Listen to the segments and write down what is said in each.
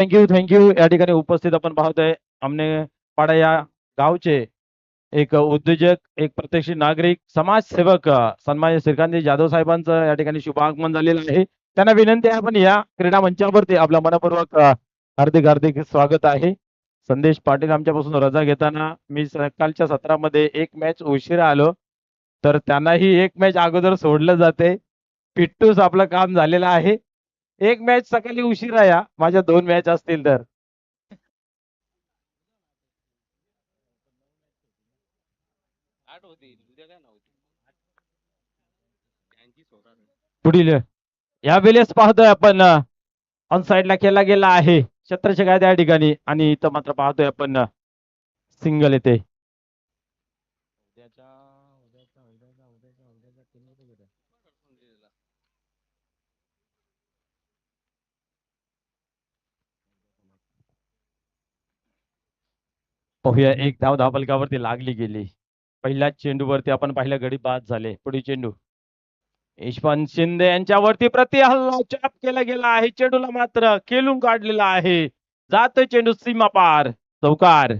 Thank you या ठिकाणी उपस्थित आपण पाहतोय आमने पाडा या गावचे एक उद्योजक एक प्रतिष्ठित नागरिक समाजसेवक सन्मान्य श्रीकांत जाधव साहेबांचं या ठिकाणी शुभागमन झालेलं आहे. त्यांना विनंती आहे आपण या क्रीडा मंचावरती आपला मनपूर्वक हार्दिक हार्दिक स्वागत आहे. संदेश पाटील आमच्यापासून रजा घेताना मी सकाळच्या सत्रामध्ये एक मॅच उशिरा आलो तर त्यांनाही एक मॅच अगोदर सोडलं जाते. पिट्टूस आपलं काम झालेलं आहे. एक मॅच सकाळी उशिरा या माझ्या 2 मॅच असतील तर पुढील या वेळेस पाहतोय आपण ऑन साइडला केला गेला आहे छत्रछे काय त्या ठिकाणी आणि इथं मात्र पाहतोय आपण सिंगल येते. पाहूया एक धाव धावफलकावरती लागली गेली. पहिल्याच चेंडूवरती आपण पाहिलं गडी बाद झाले. पुढील चेंडू यशवंत शिंदे यांच्यावरती प्रति हल्ला चाप केला गेला आहे. चेंडूला मात्र खेळून काढलेला आहे. जातोय चेंडू सीमा पार चौकार.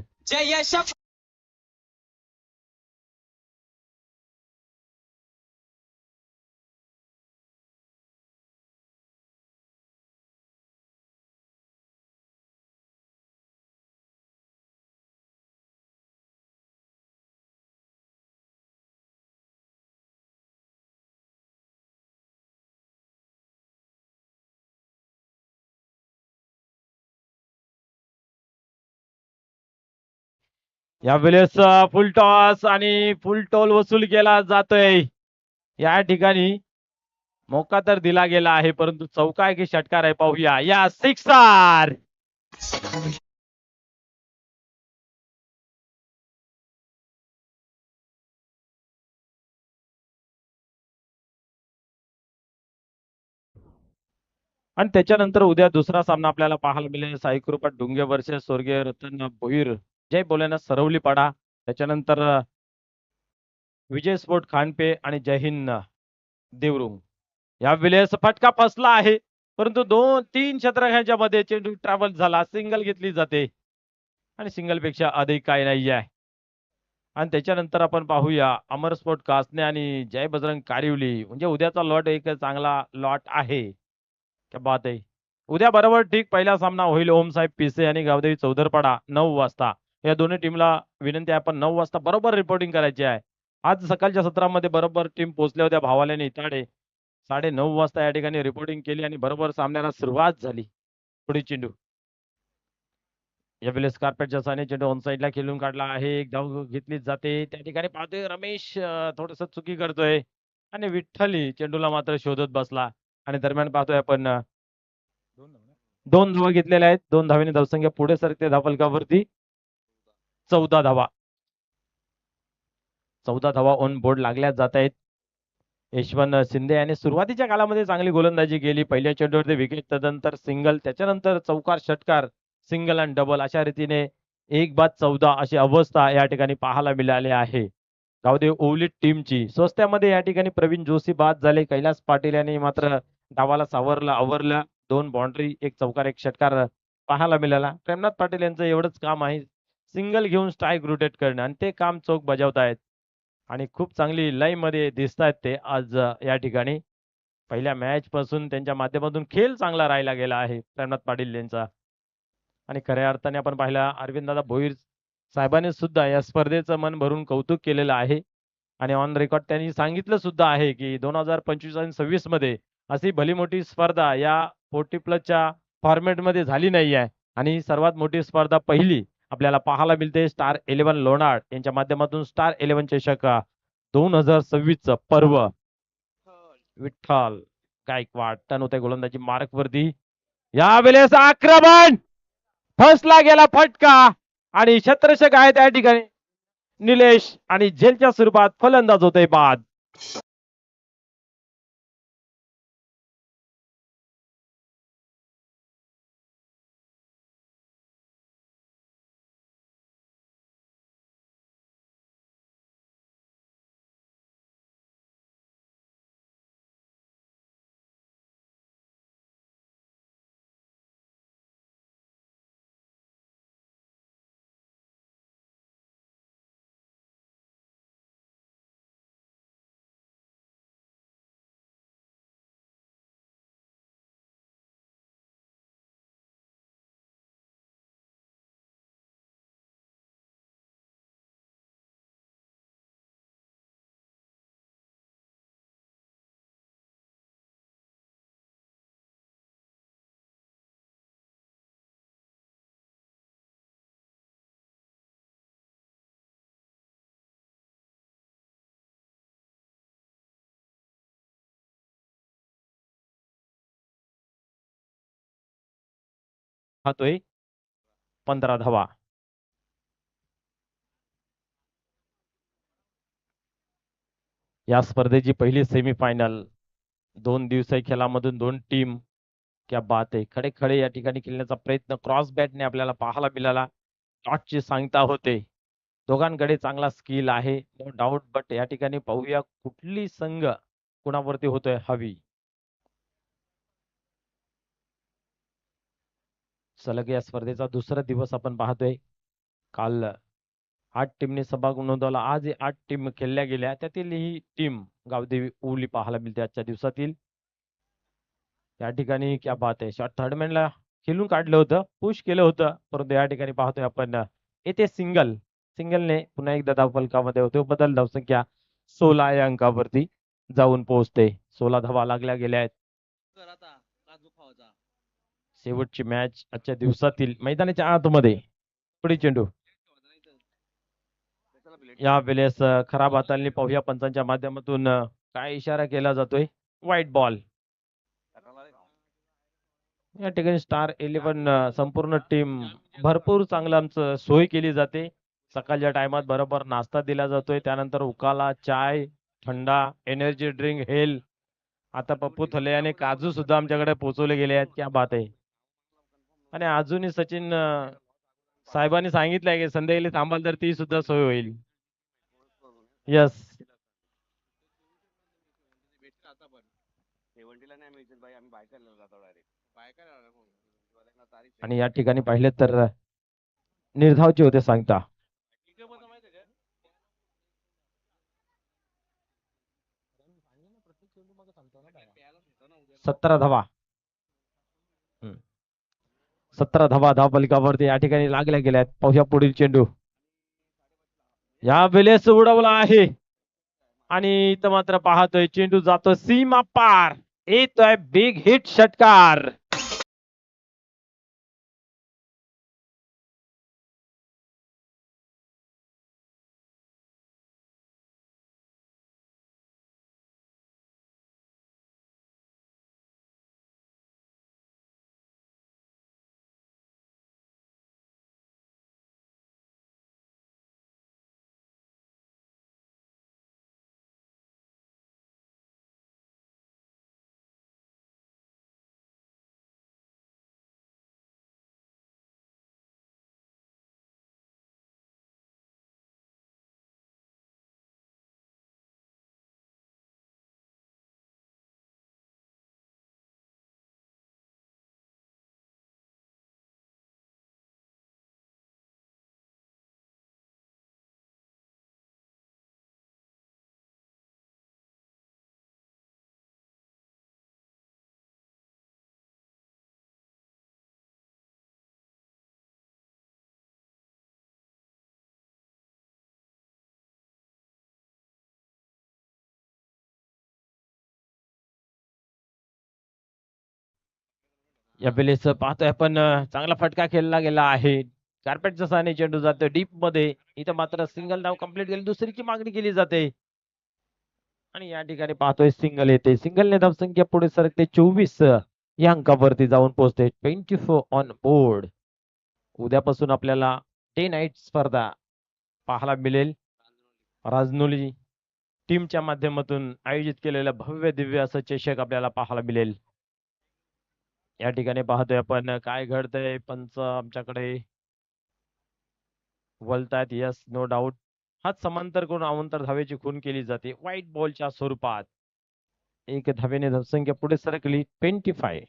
यावेळेस फुल टॉस आणि फुल टोल वसूल केला जातोय. या ठिकाणी मौका तर दिला गेला आहे परंतु चौका आहे की षटकार आहे पाहूया या सिक्सर. आणि त्याच्यानंतर उद्या दुसरा सामना आपल्याला पाहायला मिळेल साईकृपा डुंगे वर्सेस स्वर्गीय रतन भोईर जय बोलेना सरवली पाडा. त्याच्यानंतर विजय स्पोर्ट खानपे आणि जय हिंद देवरुंग. या वेळेस फटका फसला आहे परंतु 2-3 षटकांच्या मध्ये चेंडू ट्रॅव्हल झाला. सिंगल घेतली जाते आणि सिंगल पेक्षा अधिक काही नाही आहे. आणि त्याच्यानंतर आपण पाहूया अमर स्पोर्ट कासने आणि जय बजरंग कारिवली म्हणजे उद्याचा लॉट एक चांगला लॉट आहे. क्या बात आहे. उद्या बरोबर ठीक पहिला सामना होईल ओम साहेब पिसे आणि गावदेवी चौधरपाडा 9 वाजता. या दोन्ही टीमला विनंती आहे आपण 9 वाजता बरोबर रिपोर्टिंग करायची आहे. आज सकाळच्या सत्रामध्ये बरोबर टीम पोहोचल्या होत्या भावाल्याने इताडे 9:30 वाजता या ठिकाणी रिपोर्टिंग केली आणि बरोबर सामन्याला सुरुवात झाली. पुढे चेंडू यावेळेस कार्पेटच्या साने चेंडू ऑन साइडला खेळून काढला आहे. एक धाव घेतली जाते. त्या ठिकाणी पाहतोय रमेश थोडस चुकी करतोय आणि विठ्ठली चेंडूला मात्र शोधत बसला आणि दरम्यान पाहतोय आपण 2 धावा घेतलेल्या आहेत. 2 धावेने धावसंख्या पुढे सरकते धावफलकावरती 14 धावा. 14 धावा ऑन बोर्ड लागल्या जात आहेत. यशवंत शिंदे याने सुरुवातीच्या काळामध्ये चांगली गोलंदाजी केली. पहिल्या चेंडूवरती विकेट त्यानंतर सिंगल त्याच्यानंतर चौकार षटकार सिंगल आणि डबल अशा रीतीने 1 बाद 14 अशी अवस्था या ठिकाणी पाहायला मिळाली आहे. गावदेव ओवलीट टीमची स्वस्त्यामध्ये या ठिकाणी प्रवीण जोशी बाद झाले. कैलास पाटील यांनी मात्र डावाला सावरला आवरला. 2 बाउंड्री 1 चौकार 1 षटकार पाहायला मिळाला. प्रेमनाथ पाटील यांचं एवढंच काम आहे सिंगल घेऊन स्ट्राईक रोटेट करणं आणि ते काम चोख बजावतायत आणि खूप चांगली लाईन मध्ये दिसत आहेत ते आज या ठिकाणी. पहिल्या मॅच पासून त्यांच्या माध्यमातून खेळ चांगला राहिला गेला आहे प्रेमनाथ पाटील यांचा. आणि खऱ्या अर्थाने आपण पाहिला अरविंददादा भोईर साहेबांनी सुद्धा या स्पर्धेचं मन भरून कौतुक केलेलं आहे आणि ऑन रेकॉर्ड त्यांनी सांगितलं सुद्धा आहे की 2025 आणि 26 मध्ये अशी भली मोठी स्पर्धा या 40+ फॉर्मॅटमध्ये झाली नाही आहे आणि सर्वात मोठी स्पर्धा पहिली आपल्याला पाहायला मिळते स्टार 11 लोणार्ड यांच्या माध्यमातून स्टार 11 चषक 2026 पर्व. विठ्ठल गायकवाड टन होते गोलंदाजी मार्क वरती. यावेळेस आक्रमण फसला गेला फटका आणि छत्रछक आहे त्या ठिकाणी निलेश आणि झेलच्या स्वरूपात फलंदाज होते बाद. पाहतोय 15 धावा. या स्पर्धेची पहिली सेमीफायनल 2 दिवसीय खेळामधून 2 टीम. क्या बात आहे. खडे खडे या ठिकाणी खेळण्याचा प्रयत्न क्रॉस बॅटने आपल्याला पाहायला मिळाला. शॉटची सांगता होते. दोघांकडे चांगला स्किल आहे नो डाऊट. बट या ठिकाणी पाहूया कुठली संघ कुणावरती होतोय हवी. सलग या स्पर्धेचा दुसरा दिवस आपण पाहतोय. काल 8 टीमने सहभाग नोंदवला. आज 8 टीम खेळल्या गेल्या. त्यातील ही टीम गावदेवी उवली पाहायला मिळते आजच्या दिवसातील. या ठिकाणी क्या बात आहे. शॉट थर्डमॅनला खेळून काढलं होतं, पुश केलं होतं, परंतु या ठिकाणी पाहतोय आपण येथे सिंगलने पुन्हा एकदा धावफलकामध्ये होते. बदल धावसंख्या 16 या अंकावरती जाऊन पोहोचते. 16 धावा लागल्या गेल्या आहेत. शेवटची मॅच आजच्या दिवसातील मैदानाच्या आतमध्ये. पुढे चेंडू या वेळेस खराब हातांनी पाहूया पंचांच्या माध्यमातून काय इशारा केला जातोय. White ball. या ठिकाणी स्टार 11 संपूर्ण टीम भरपूर चांगलं आमचं सोय केली जाते. सकाळच्या टायमात बरोबर नाश्ता दिला जातोय. त्यानंतर उकाला चाय, थंडा, एनर्जी ड्रिंक, हेल. आता पप्पू थले आणि काजू सुद्धा आमच्याकडे पोहोचवले गेले आहेत. क्या बात आहे. आणि अजूनही सचिन साहेबांनी सांगितलंय की संध्याकाळी थांबाल तर ती सुद्धा सोय होईल. यस. आणि या ठिकाणी पाहिले तर निर्धावचे होते सांगता. 17 धावा. 17 धावा धावफलकावरती या ठिकाणी लागल्या गेल्यात. पाहूया पुढील चेंडू. या वेळेस उडवला आहे आणि इथं मात्र पाहतोय चेंडू जातो सीमा पार. येतोय बिग हिट षटकार. या वेळेस पाहतोय आपण चांगला फटका खेळला गेला आहे. कार्पेटच्या साने चेंडू जातोय डीप मध्ये. इथं मात्र सिंगल धाव कंप्लीट केली. दुसरीची मागणी केली जाते आणि या ठिकाणी पाहतोय सिंगल येते. सिंगलने धावसंख्या पुढे सरकते 24 या अंकावरती जाऊन पोहोचते. 24 ऑन बोर्ड. उद्यापासून आपल्याला डे नाईट स्पर्धा पाहायला मिळेल. राजनोली टीमच्या माध्यमातून आयोजित केलेलं भव्य दिव्य असं चषक आपल्याला पाहायला मिळेल. या ठिकाणी पाहतोय आपण काय घडतंय. पंच आमच्याकडे वळतायत. Yes no doubt. हाच समांतर करून अवांतर धावेची खून केली जाते व्हाईट बॉलच्या स्वरूपात. एक धावेने धावसंख्या पुढे सरकली 25.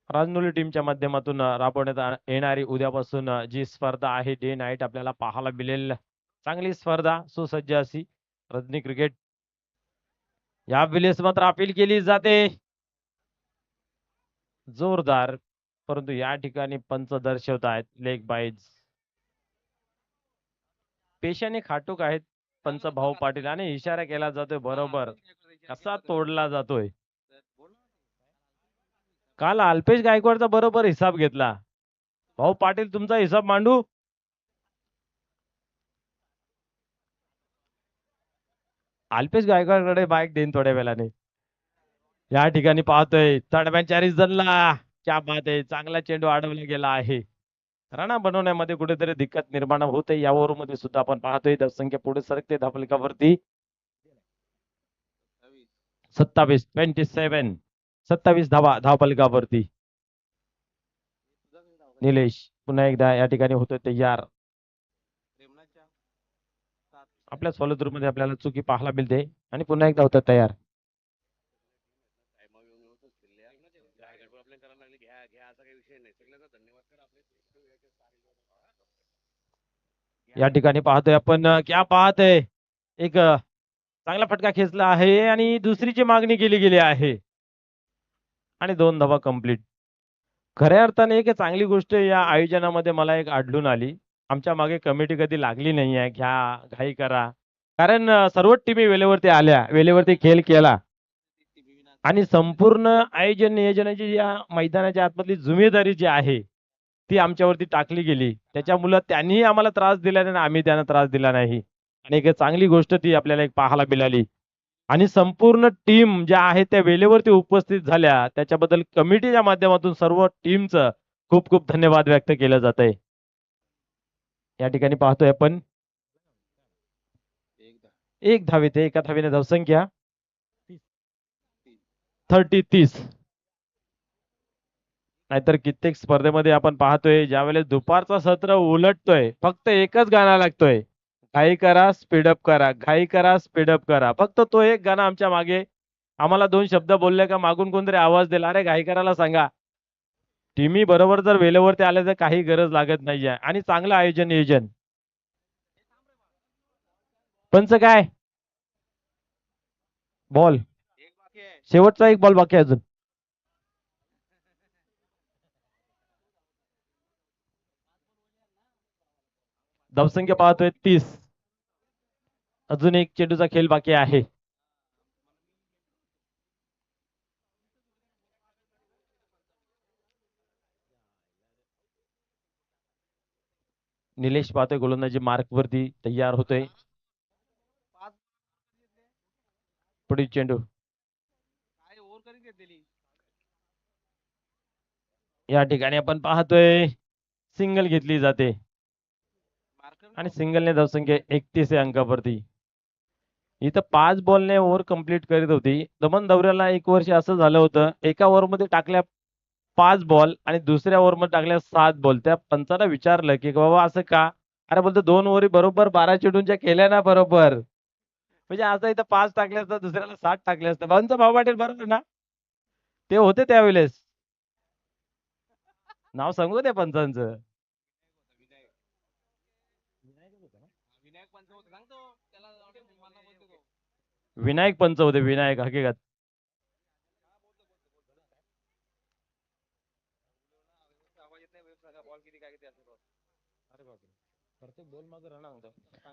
राजनोली टीमच्या माध्यमातून राबवण्यात येणारी उद्यापासून जी स्पर्धा आहे डे नाईट आपल्याला पाहायला मिळेल. चांगली स्पर्धा सुसज्ज अशी. रजनी क्रिकेट या वेळेस मात्र अपील केली जाते जोरदार, परंतु या ठिकाणी पंच दर्शवत आहेत लेग बाईज. पेशाने खाटूक आहेत पंच भाऊ पाटील आणि इशारा केला जातोय बरोबर कसा तोडला जातोय. काल अल्पेश गायकवाडचा बरोबर हिसाब घेतला. भाऊ पाटील तुमचा हिसाब मांडू. अल्पेश गायकवाडकडे बाईक देईन थोड्या वेळाने. या ठिकाणी पाहतोय थर्ड मॅच 40 रनला क्या बात आहे, चांगला चेंडू अडवला गेला आहे. राणा बनवण्यामध्ये कुठेतरी दिक्कत निर्माण होते. या ओव्हरमध्ये सुद्धा आपण पाहतोय धावसंख्या पुढे सरकते धावफलकावरती. 27 धावा धावफलकावरती. निलेश पुन्हा एकदा या ठिकाणी होतोय तयार. आपल्याच फॉलो थ्रू मध्ये आपल्याला चुकी पाहायला मिळते आणि पुन्हा एकदा होतं तयार. या ठिकाणी पाहतोय आपण क्या पाहत आहे एक चांगला फटका खेचला आहे आणि दुसरीची मागणी केली गेली आहे आणि 2 धावा कंप्लीट. खऱ्या अर्थाने एक चांगली गोष्ट या आयोजनामध्ये मला एक आढळून आली. आमच्या मागे कमिटी कधी लागली नाही आहे, घ्या घाई करा. कारण सर्वच टीमी वेळेवरती आल्या, वेळेवरती खेळ केला आणि संपूर्ण आयोजन नियोजनाची या मैदानाच्या आतमधली जिम्मेदारी जी आहे ती आमच्यावरती टाकली गेली. त्याच्यामुळे त्यांनीही आम्हाला त्रास दिला नाही आणि आम्ही त्यांना त्रास दिला नाही आणि एक चांगली गोष्ट ती आपल्याला एक पाहायला मिळाली आणि संपूर्ण टीम ज्या आहेत त्या वेळेवरती उपस्थित झाल्या त्याच्याबद्दल कमिटीच्या माध्यमातून सर्व टीमचं खूप खूप धन्यवाद व्यक्त केलं जात आहे. या ठिकाणी पाहतोय आपण एक धावेत एका धावेने धावसंख्या 30. नाहीतर कित्येक स्पर्धेमध्ये आपण पाहतोय ज्यावेळेस दुपारचा सत्र उलटतोय फक्त एकच गाणं लागतोय, घाई करा स्पीडअप करा, घाई करा स्पीडअप करा. फक्त तो एक गाणं आमच्या मागे आम्हाला 2 शब्द बोलले का मागून कोणतरी आवाज दिला, अरे घाई करायला सांगा. टीमी बरोबर जर वेळेवरती आले तर काही गरज लागत नाहीये आणि चांगलं आयोजन नियोजन. पंच काय बॉल शेवटचा एक बॉल बाकी आहे अजून. धावसंख्या पाहतोय 30. अजून एक चेंडूचा खेळ बाकी आहे. निलेश पाहतोय गोलंदाजी मार्क वरती तयार होतोय. पुढील चेंडू या ठिकाणी आपण पाहतोय सिंगल घेतली जाते आणि सिंगलने धावसंख्या 31 या अंकावरती. इथं 5 बॉलने ओव्हर कंप्लीट करीत होती. दमन दौऱ्याला एक वर्ष असं झालं होतं, एका ओव्हरमध्ये टाकल्या 5 बॉल आणि दुसऱ्या ओव्हरमध्ये टाकल्या 7 बॉल. त्या पंचाला विचारलं की बाबा असं का? अरे बोलतो 2 ओव्हरी बरोबर 12 चेंडूंच्या केल्या ना बरोबर. म्हणजे आता इथं 5 टाकले असतात दुसऱ्याला 7 टाकले असतात. भाऊंचा भाऊ पाटील बरोबर ना? ते होते त्यावेळेस. नाव सांगू त्या पंचांचं. विनायक पंच होते विनायक हकीकत.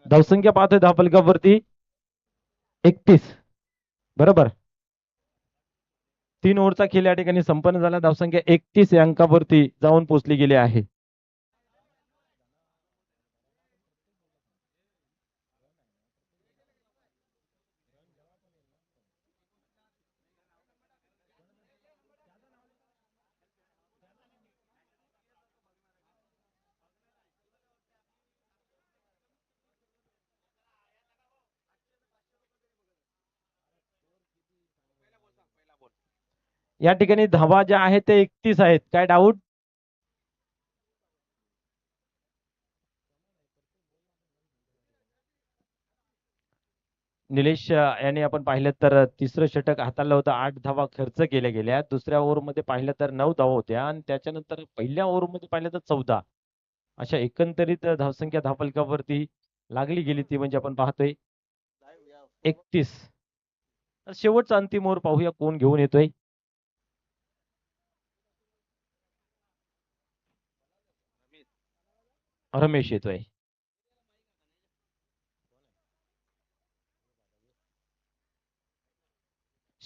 धावसंख्या पाहतोय धावफलकावरती 31 बरोबर. 3 ओव्हरचा खेळ या ठिकाणी संपन्न झाला. धावसंख्या 31 या अंकावरती जाऊन पोहोचली गेली आहे. या ठिकाणी धावा ज्या आहेत ते 31 आहेत. काय डाऊट? निलेश यांनी आपण पाहिलं तर तिसरं षटक हाताळलं होतं. 8 धावा खर्च केल्या गेल्या. दुसऱ्या ओव्हरमध्ये पाहिलं तर 9 धावा होत्या आणि त्याच्यानंतर पहिल्या ओव्हरमध्ये पाहिलं तर 14. अशा एकंदरीत धावसंख्या धावफलकावरती लागली गेली ती म्हणजे आपण पाहतोय 31. शेवटचा अंतिम ओव्हर पाहूया कोण घेऊन येतोय. रमेश येतोय.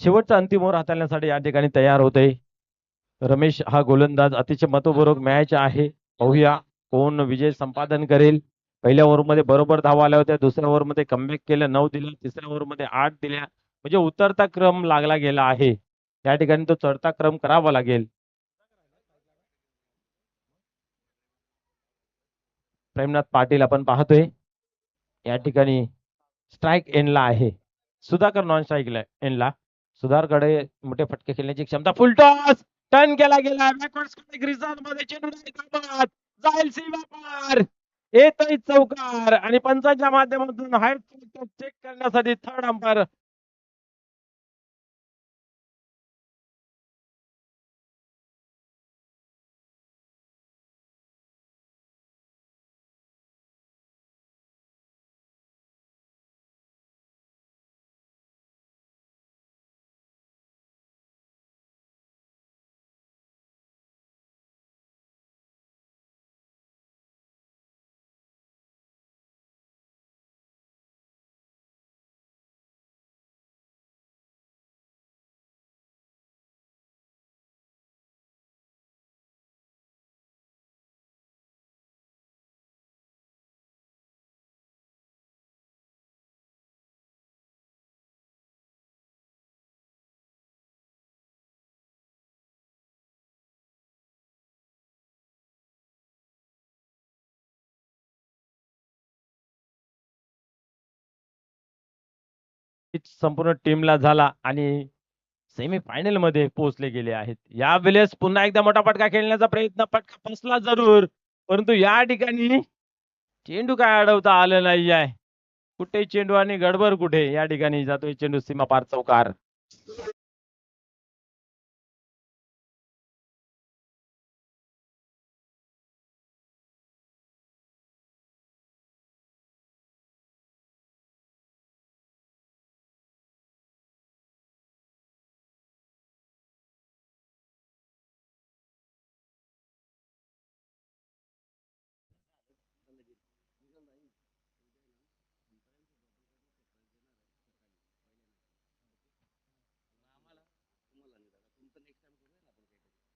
शेवटचा अंतिम ओव्हर हाताळण्यासाठी या ठिकाणी तयार होते रमेश. हा गोलंदाज अतिशय महत्वपूर्ण मॅच आहे. पाहूया कोण विजय संपादन करेल. पहिल्या ओव्हरमध्ये बरोबर धावा आल्या होत्या. दुसऱ्या ओव्हरमध्ये कमबॅक केलं 9 दिल्या. तिसऱ्या ओव्हरमध्ये 8 दिल्या. म्हणजे उतरता क्रम लागला गेला आहे. या ठिकाणी तो चढता क्रम करावा लागेल. प्रेमनाथ पाटील आपण पाहतोय या ठिकाणी स्ट्राईक एंडला आहे. सुधाकर नॉन स्ट्राईक एंडला. सुधारकडे मोठे फटके खेळण्याची क्षमता. फुल टॉस टर्न केला गेला बॅकवर्ड ग्रिझन मध्ये चेंडू नाही जाईल सीमा पार येतोय चौकार आणि पंचांच्या माध्यमातून हायर चेक करण्यासाठी थर्ड अंपायर संपूर्ण टीमला झाला आणि सेमी फायनल मध्ये पोहोचले गेले आहेत. यावेळेस पुन्हा एकदा मोठा फटका खेळण्याचा प्रयत्न फटका फसला जरूर परंतु या ठिकाणी चेंडू काय अडवता आलं नाही आहे. कुठे चेंडू आणि गडबड कुठे या ठिकाणी जातोय चेंडू सीमा पार चौकार.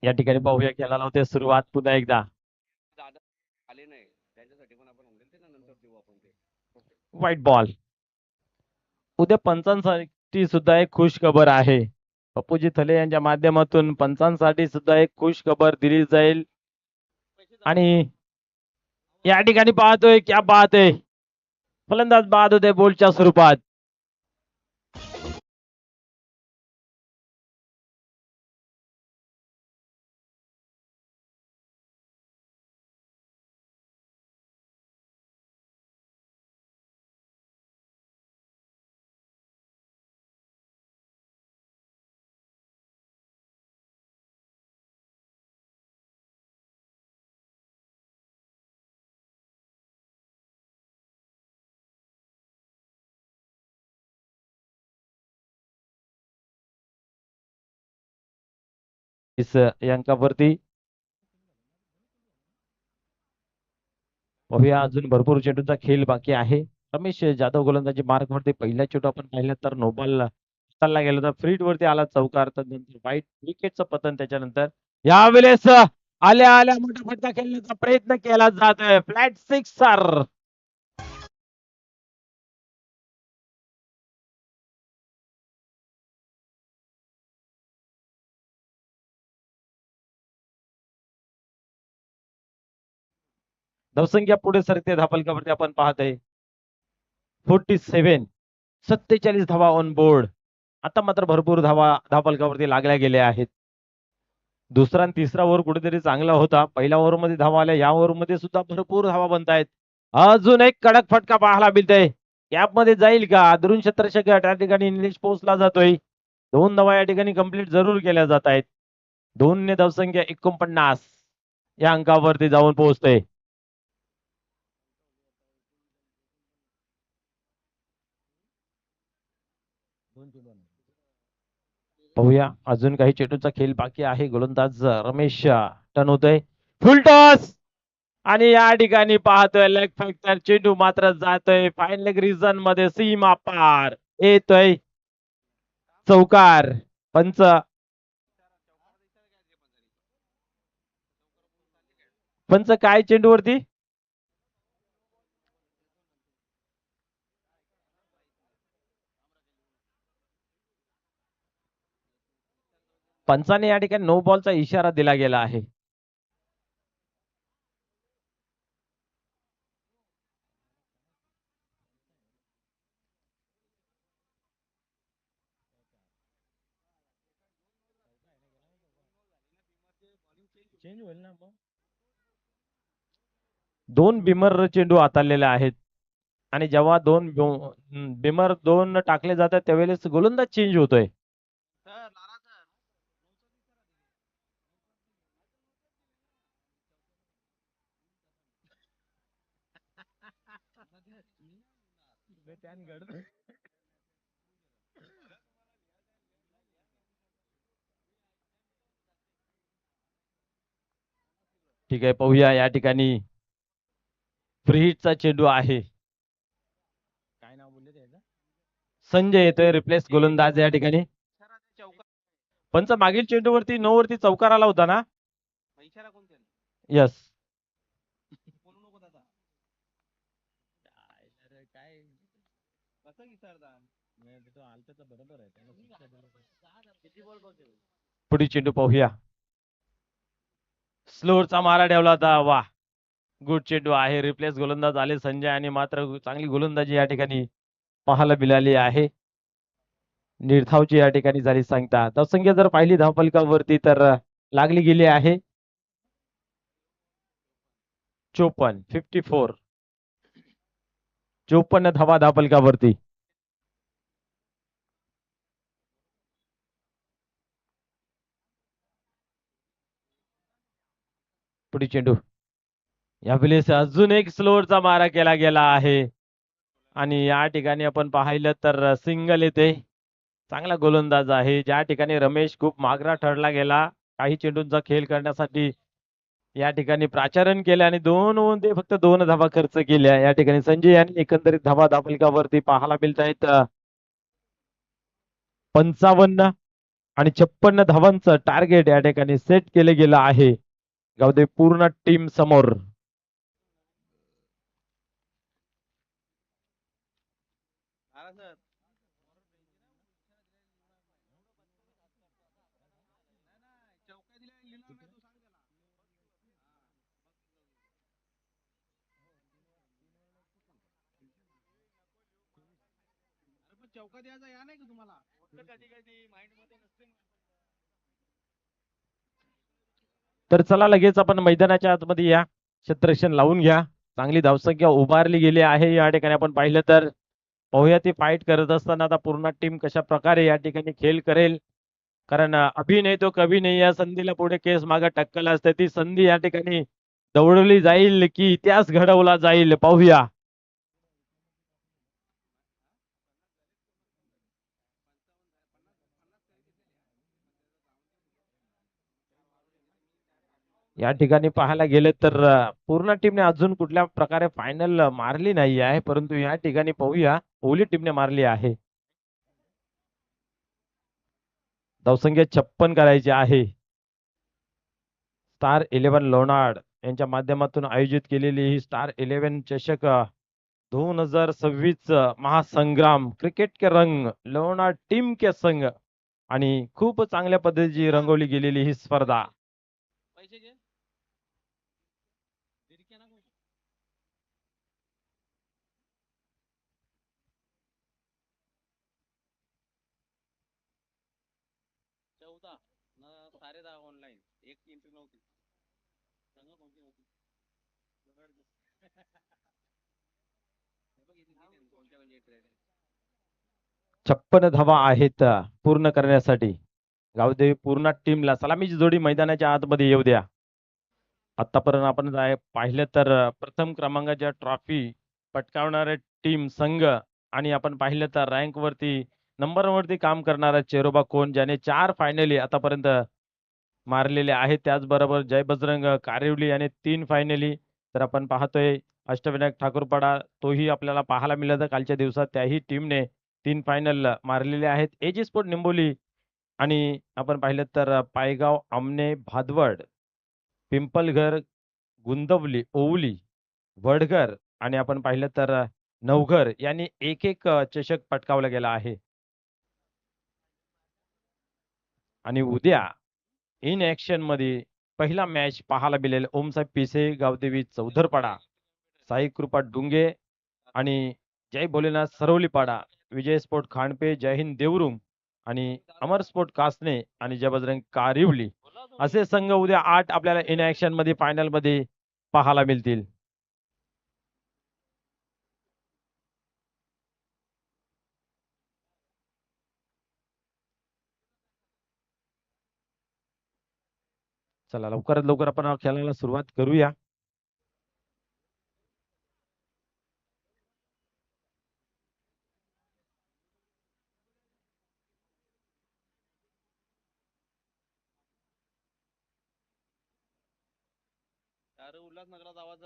या ठिकाणी पाहूया खेळायला होते सुरुवात पुन्हा एकदा व्हाईट बॉल. उद्या पंचांसाठी सुद्धा एक खुश खबर आहे. पप्पूजी थले यांच्या माध्यमातून पंचांसाठी सुद्धा एक खुश खबर दिली जाईल आणि या ठिकाणी पाहतोय क्या बात आहे. फलंदाज बाद होते बोलच्या स्वरूपात. इस अंकावरती पाहूया अजून भरपूर चेंडूचा खेळ बाकी आहे. रमेश जाधव गोलंदाजी मार्क वरती पहिला चेंडू आपण पाहिला तर नोबल चालला गेला तर फ्रीट वरती आला चौकार तर नंतर वाईट विकेटचं पतन त्याच्यानंतर यावेळेस आल्या आल्या मोठा फटका खेळण्याचा प्रयत्न केला जातोय फ्लॅट सिक्सर. धावसंख्या पुढे सरकते धापलकावरती आपण पाहतोय 47. 47 धावा ऑन बोर्ड. आता मात्र भरपूर धावा धापलकावरती लागल्या गेल्या आहेत. दुसरा आणि तिसरा ओव्हर कुठेतरी चांगला होता. पहिल्या ओव्हर मध्ये धावा आल्या या ओव्हर मध्ये सुद्धा भरपूर धावा बनतायत. अजून एक कडक फटका पाहायला मिळतोय. कॅप मध्ये जाईल का दुरून क्षेत्ररक्षक त्या ठिकाणी निलेश पोहोचला जातोय. 2 धावा या ठिकाणी कंप्लीट जरूर केल्या जात आहेत. 2 ने धावसंख्या 49 या अंकावरती जाऊन पोहोचते. पाहूया अजून काही चेंडूचा खेळ बाकी आहे. गोलंदाज रमेश टर्न होतोय फुल टॉस आणि या ठिकाणी पाहतोय लेग फॅक्टर चेंडू मात्र जातोय फाईन लेग रिजन मध्ये सीमा पार येतोय चौकार. पंच पंच काय चेंडूवरती पंचाने या ठिकाणी नो बॉलचा इशारा दिला गेला आहे. चेंज होईल ना मग. दोन बिमर चेंडू हाताळलेले आहेत आणि जेव्हा बिमर दोन टाकले जातात त्यावेळेस गोलंदाज चेंज होतोय. ठीक आहे, पाहूया या ठिकाणी फ्री हिटचा चेंडू आहे. काय नाव बोलले त्याचं? संजय येतोय रिप्लेस गोलंदाज या ठिकाणी. पंच मागील चेंडूवरती 9 वरती चौकार आला होता ना. यस. पुढील चेंडू पाहूया. स्लोअरचा मारा ठेवला होता. वा, गुड चेंडू आहे. रिप्लेस गोलंदाज आले संजय आणि मात्र चांगली गोलंदाजी या ठिकाणी पाहायला मिळाली आहे. निर्धावची या ठिकाणी झाली सांगता. धावसंख्या जर पाहिली धावफलकावरती तर लागली गेली आहे 54. 54 धावा धावफलकावरती. पुढील चेंडू यावेळेस अजून एक स्लोअरचा मारा केला गेला आहे आणि या ठिकाणी आपण पाहिलं तर सिंगल येते. चांगला गोलंदाज आहे. ज्या ठिकाणी रमेश खूप मागरा ठरला गेला काही चेंडूंचा खेळ करण्यासाठी या ठिकाणी प्राचारण केले आणि ते फक्त 2 धावा खर्च केल्या. या ठिकाणी संजय यांनी एकंदरीत धावा धावफलकावरती पाहायला मिळत आहेत 55 आणि 56 धावांचं टार्गेट या ठिकाणी सेट केलं गेलं आहे गावदे पूर्ण टीम समोर. तर चला लगेच आपण मैदानाच्या आतमध्ये या. क्षेत्ररक्षण लावून घ्या. चांगली धावसंख्या उभारली गेली आहे या ठिकाणी आपण पाहिलं तर. पाहूया ती फाईट करत असताना आता पूर्ण टीम कशा प्रकारे या ठिकाणी खेळ करेल. कारण अभि नाही तो कभी नाही या संधीला पुढे केस मागे टक्कल असते. ती संधी या ठिकाणी दौडवली जाईल की इतिहास घडवला जाईल पाहूया. या ठिकाणी पाहायला गेले तर पूर्ण टीमने अजून कुठल्या प्रकारे फायनल मारली नाही आहे परंतु या ठिकाणी पाहूया ओली टीमने मारली आहे. धावसंख्या 56 करायची आहे. स्टार 11 लोणाड यांच्या माध्यमातून आयोजित केलेली ही स्टार 11 चषक 2026 महासंग्राम क्रिकेट के रंग लोणाड टीम के संग आणि खूप चांगल्या पद्धतीची रंगवली गेलेली ही स्पर्धा. छप्पन धावा आहेत पूर्ण करण्यासाठी. गावदेवी पूर्ण टीमला सलामीची जोडी मैदानाच्या आतमध्ये येऊ द्या. आतापर्यंत आपण पाहिलं तर प्रथम क्रमांकाच्या ट्रॉफी पटकावणारे टीम संघ आणि आपण पाहिलं तर रँक वरती नंबर वरती काम करणारा चेरोबा कोण ज्याने 4 फायनली आतापर्यंत मारलेले आहेत. त्याचबरोबर जय बजरंग कारिवली याने 3 फायनली. तर आपण पाहतोय अष्टविनायक ठाकूरपाडा तोही आपल्याला पाहायला मिळाला कालच्या दिवसात. त्याही टीमने 3 फायनल मारलेले आहेत. एजी स्पोर्ट निंबोली आणि आपण पाहिलं तर पायगाव आमने भादवड पिंपलघर गुंदवली ओवली वडघर आणि आपण पाहिलं तर नवघर यांनी एक चषक पटकावला गेला आहे. आणि उद्या इन ऍक्शन मध्ये पहिला मॅच पाहायला मिळेल ओमसाहेब पिसे गावदेवी चौधरपाडा साई कृपा डुंगे आणि जय भोलेनाथ सरवलीपाडा विजय स्पोर्ट खांडपे जय हिंद देवरुंग आणि अमर स्पोर्ट कासने आणि जय बजरंग कारिवली असे संघ उद्या 8 आपल्याला इन ऍक्शन मध्ये फायनल मध्ये पाहायला मिळतील. चला लवकरात लवकर आपण खेळायला सुरुवात करूया. उल्हासनगरात आवाज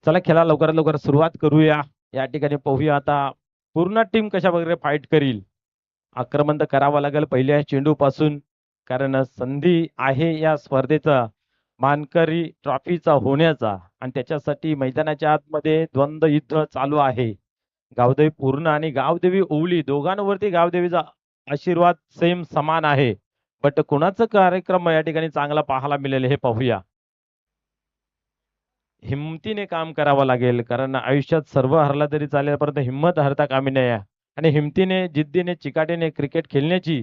चला खेळा लवकरात लवकर सुरुवात करूया. या ठिकाणी पाहूया आता पूर्ण टीम कशा प्रकारे फाईट करील. आक्रमण तर करावं लागेल पहिल्या चेंडू पासून, कारण संधी आहे या स्पर्धेचा मानकरी ट्रॉफीचा होण्याचा आणि त्याच्यासाठी मैदानाच्या आतमध्ये द्वंद्व युद्ध चालू आहे. गावदेवी पूर्ण आणि गावदेवी ओवली दोघांवरती गावदेवीचा आशीर्वाद सेम समान आहे. बट कुणाचा कार्यक्रम या ठिकाणी चांगला पाहायला मिळेल हे पाहूया. हिमतीने काम करावं लागेल, कारण आयुष्यात सर्व हरला तरी चालेल परंतु हिंमत हरता कामी नये आणि हिमतीने जिद्दीने चिकाटीने क्रिकेट खेळण्याची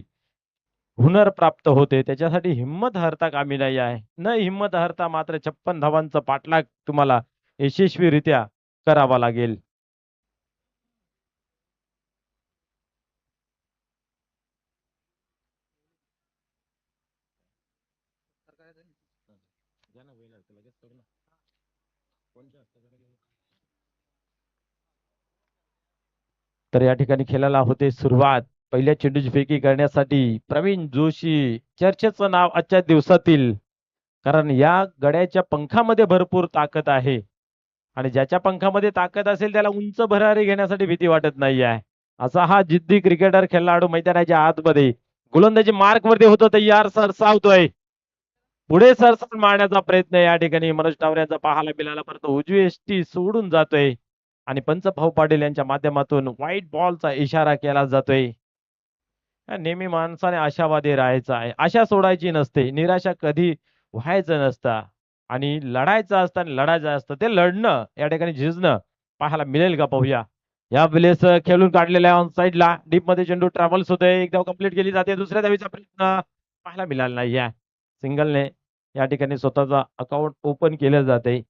हुनर प्राप्त होते. त्याच्यासाठी हिंमत हरता कामी नाही आहे. न हिंमत हरता मात्र 56 धावांचा पाठलाग तुम्हाला यशस्वीरित्या करावा लागेल. तर या ठिकाणी खेळायला होते सुरुवात. पहिल्या चेंडूची फेकी करण्यासाठी प्रवीण जोशी चर्चेचं नाव आजच्या दिवसातील, कारण या गड्याच्या पंखामध्ये भरपूर ताकद आहे आणि ज्याच्या पंखामध्ये ताकद असेल त्याला उंच भरारी घेण्यासाठी भीती वाटत नाही आहे. असा हा जिद्दी क्रिकेटर खेळाडू मैदानाच्या आतमध्ये गोलंदाजी मार्क वरती होतो तयार सरसावतोय. पुढे सरसावून मारण्याचा प्रयत्न या ठिकाणी मनोज टावऱ्यांचा पाहायला मिळाला, परंतु उजवी एसटी सोडून जातोय आणि पंच भाऊ पाटील यांच्या माध्यमातून व्हाईट बॉलचा इशारा केला जातोय. नेहमी माणसाने आशावादी राहायचं आहे. आशा सोडायची नसते, निराशा कधी व्हायचं नसतं आणि लढायचं असतं आणि लढायचं असतं. ते लढणं या ठिकाणी झिजणं पाहायला मिळेल का पाहूया. या वेळेस खेळून काढलेल्या ऑन साईडला डीप मध्ये चेंडू ट्रॅव्हल्स होतोय, एकदा कंप्लीट केली जाते. दुसऱ्या धावीचा प्रयत्न पाहायला मिळाला नाही. या सिंगलने या ठिकाणी स्वतःचा अकाउंट ओपन केलं जाते.